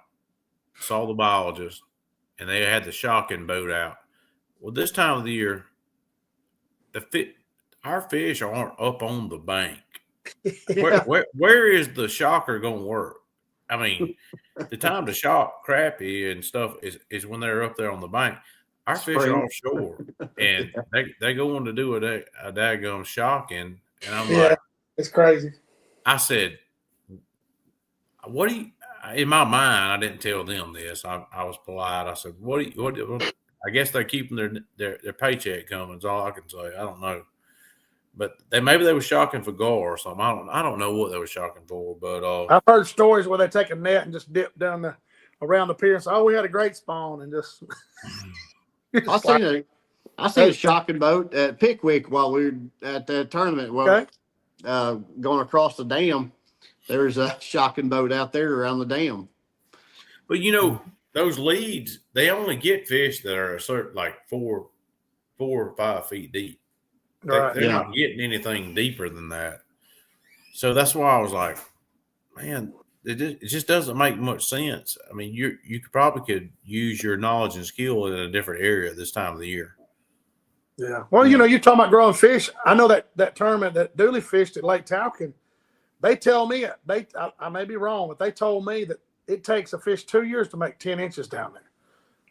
saw the biologist, and they had the shocking boat out. Well, this time of the year, our fish aren't up on the bank. Where is the shocker going to work? I mean, the time to shock crappie and stuff is when they're up there on the bank. Our fish Spring. are offshore, and they go on to do a daggone shocking. And I'm Yeah, like, it's crazy. I said, what do you? In my mind, I didn't tell them this. I was polite. I said, what? I guess they're keeping their paycheck coming. Is all I can say. I don't know. But maybe they were shocking for gar or something. I don't know what they were shocking for, but I've heard stories where they take a net and just dip down around the pier and say, "Oh, we had a great spawn," and just. I seen a shocking boat at Pickwick while we were at the tournament. Well, going across the dam, there's a shocking boat out there around the dam. But those leads, they only get fish that are a certain like 4 or 5 feet deep. They're not getting anything deeper than that. So that's why I was like, man, it just doesn't make much sense. I mean, you could use your knowledge and skill in a different area this time of the year. Yeah. Well, you're talking about growing fish. I know that tournament that Dooley fished at Lake Talcon, they tell me, I may be wrong, but they told me that it takes a fish 2 years to make 10 inches down there.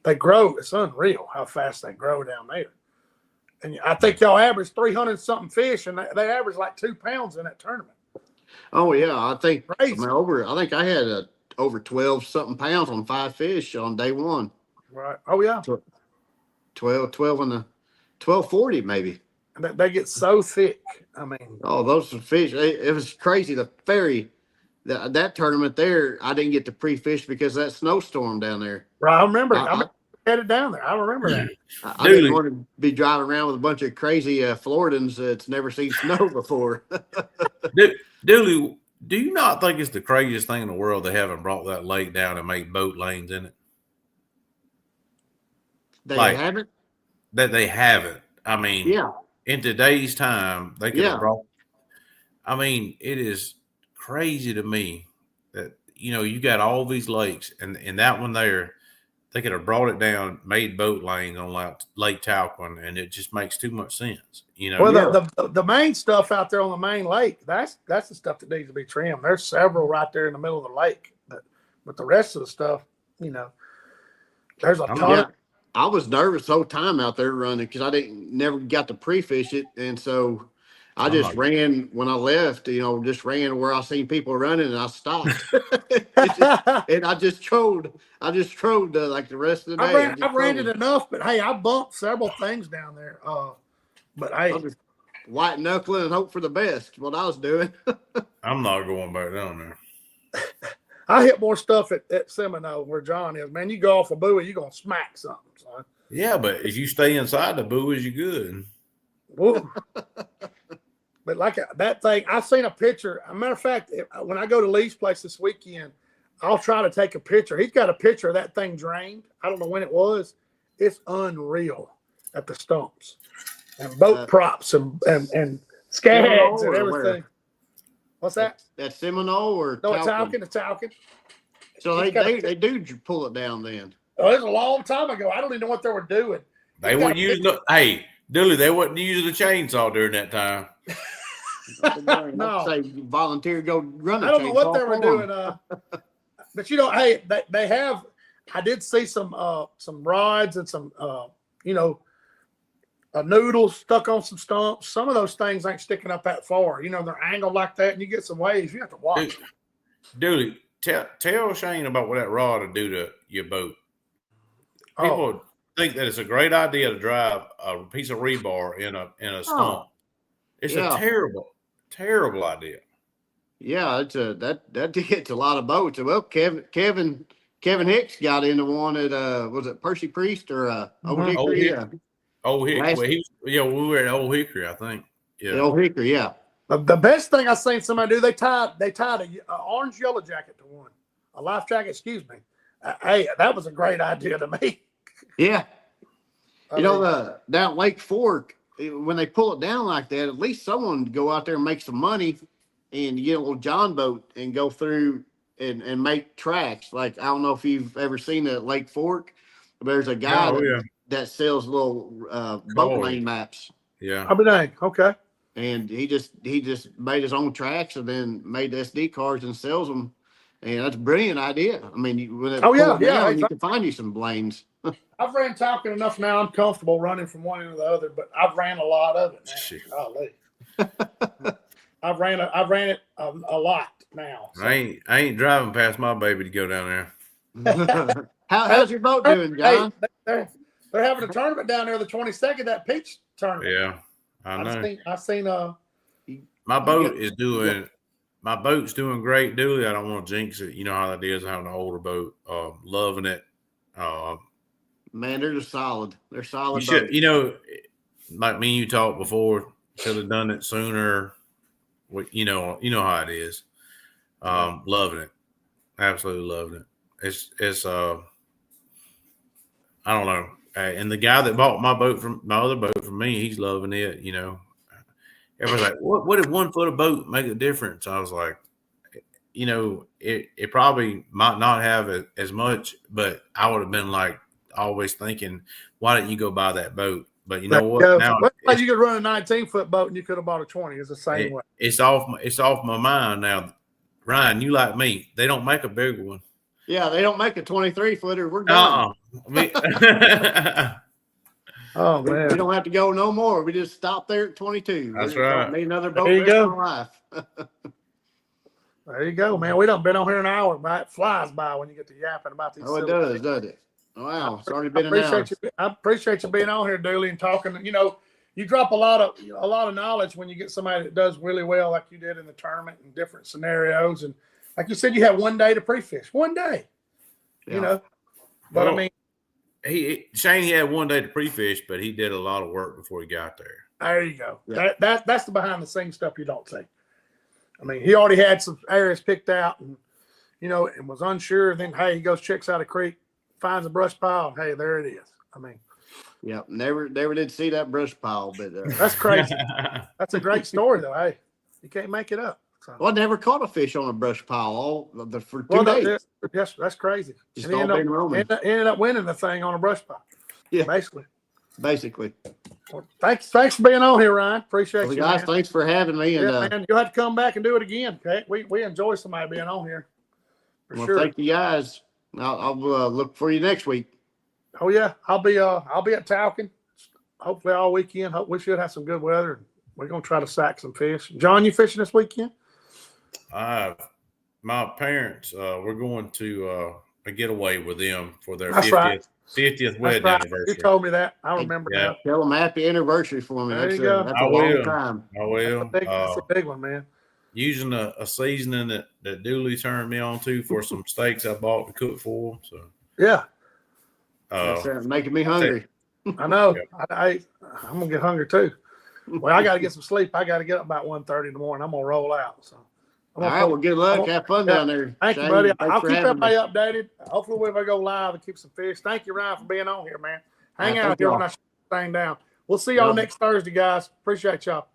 They grow. It's unreal how fast they grow down there. And I think y'all average 300 something fish, and they average like 2 pounds in that tournament. Oh yeah, I think Crazy. I think I had over 12 something pounds on 5 fish on day one. Right. Oh yeah. 12 and the 1240 maybe. And they get so thick. I mean, those fish. It was crazy. The ferry, that tournament there, I didn't get to pre-fish because of that snowstorm down there. Right. I remember. I headed down there. I remember that. I didn't want to be driving around with a bunch of crazy Floridans that's never seen snow before. Dooley, do you not think it's the craziest thing in the world they haven't brought that lake down and made boat lanes in it? They haven't? That they haven't. I mean, yeah. In today's time, they could have brought. I mean, it is crazy to me that you got all these lakes, and that one there, they could have brought it down, made boat lanes on Lake Talcon, and it just makes too much sense. Well, the main stuff out there on the main lake, that's the stuff that needs to be trimmed. There's several right there in the middle of the lake, but the rest of the stuff, there's a ton. I was nervous the whole time out there running because I never got to pre-fish it, and so I I'm just not. ran when I left. Just ran where I seen people running, and I stopped. It's just, and I just trolled. Like the rest of the day. I just I've ran it trolled. enough, but hey, I bumped several things down there. But I hey, was just white knuckling and hope for the best. What I was doing. I'm not going back down there. I hit more stuff at Seminole where John is. Man, you go off a buoy, you're gonna smack something, son. Yeah, but if you stay inside the buoys, you're good. Woo. But like that thing, I've seen a picture. As a matter of fact, when I go to Lee's place this weekend, I'll try to take a picture. He's got a picture of that thing drained. I don't know when it was. It's unreal at the stumps and boat props and scads and everything. What's that? That Seminole or No, Talcum? it's Talcum. So they do pull it down then. Oh, it was a long time ago. I don't even know what they were doing. They wouldn't use hey, Duley, they wouldn't use the chainsaw during that time. No. Say volunteer to go run. I don't know what they were doing. But hey, they have. I did see some rods and some noodles stuck on some stumps. Some of those things ain't sticking up that far. They're angled like that, and you get some waves. You have to watch. Duley, tell Shane about what that rod will do to your boat. People think that it's a great idea to drive a piece of rebar in a stump. It's a terrible idea. Yeah, it's that gets a lot of boats. Well, Kevin Hicks got into one at was it Percy Priest or Old Hickory? Old Hickory. We were at Old Hickory, I think. Yeah, Old Hickory. Yeah. The best thing I seen somebody do, they tied a orange yellow jacket to one, a life jacket. Excuse me. Hey, that was a great idea to me. Yeah. Down at Lake Fork, when they pull it down like that, at least someone go out there and make some money and get a little John boat and go through and make tracks. Like, I don't know if you've ever seen it at Lake Fork. There's a guy that sells little boat lane maps. Yeah. Okay. And he just made his own tracks and then made SD cards and sells them. And that's a brilliant idea. I mean, when it down, you can find you some lanes. I've ran Talcum enough now. I'm comfortable running from one end to the other, but I've ran a lot of it now. Golly. I've ran it a lot now. So. I ain't driving past my baby to go down there. How's your boat doing, John? Hey, they're having a tournament down there the 22nd, that peach tournament. Yeah, I know. I've seen my boat is doing. My boat's doing great, Duley. I don't want to jinx it. You know how that is having an older boat. Loving it. Man, they're just solid. They're solid. Like me and you talked before, should have done it sooner. You know how it is. Loving it. Absolutely loving it. It's I don't know. And the guy that bought my other boat from me, he's loving it. Everyone's like, what did 1 foot of boat make a difference? I was like, it probably might not have as much, but I would have been like always thinking, why didn't you go buy that boat? But you know what? Now you could run a 19-foot boat and you could have bought a 20. It's the same way. It's off my mind now. Ryan, you like me? They don't make a bigger one. Yeah, they don't make a 23-footer. We're done. Oh man, we don't have to go no more. We just stop there at 22. That's right. Need another boat. There you go. Life. There you go, man. We done been on here an hour, but it flies by when you get to yapping about these. Oh, it does, doesn't it? Wow, it's already been an hour. I appreciate you being on here, Duley, and talking. You drop a lot of knowledge when you get somebody that does really well, like you did in the tournament and different scenarios. And like you said, you have 1 day to pre-fish. 1 day. Yeah. But I mean, Shane, he had 1 day to pre-fish, but he did a lot of work before he got there. There you go. Yeah. That's the behind the scenes stuff you don't see. I mean, he already had some areas picked out, and and was unsure. Then hey, he goes checks out a creek, finds a brush pile, and hey, there it is. I mean, yeah, never did see that brush pile, but that's crazy. That's a great story, though. Hey, you can't make it up. So. Well, I never caught a fish on a brush pile for 2 days. Yes, that's crazy. Just all been roaming. Ended up winning the thing on a brush pile. Yeah, basically. Well, thanks for being on here, Ryan. Appreciate you, guys. Man. Thanks for having me. And man, you'll have to come back and do it again. Okay, we enjoy somebody being on here. For sure. Thank you, guys. I'll look for you next week. Oh yeah, I'll be at Talcon. Hopefully all weekend. We should have some good weather. We're gonna try to sack some fish. John, you fishing this weekend? My parents, we're going to a getaway with them for their That's 50th right. 50th wedding Right. anniversary. You told me that. I remember Yeah. now. Tell them happy anniversary for me. There That's you go. that's I a long will. time. I will. That's a big one, man. Using a seasoning that Dooley turned me on to for some steaks I bought to cook for them. So Yeah, That's making me hungry. I know. I'm gonna get hungry too. Well, I got to get some sleep. I got to get up about 1:30 in the morning. I'm gonna roll out. So, All right. Well, good luck. Have fun down there. Thank you, Shane, buddy. thanks I'll for keep having me. everybody updated. Hopefully, we'll go live and keep some fish. Thank you, Ryan, for being on here, man. Hang out Thank here y'all. when I shut the thing down. We'll see y'all Yeah. next Thursday, guys. Appreciate y'all.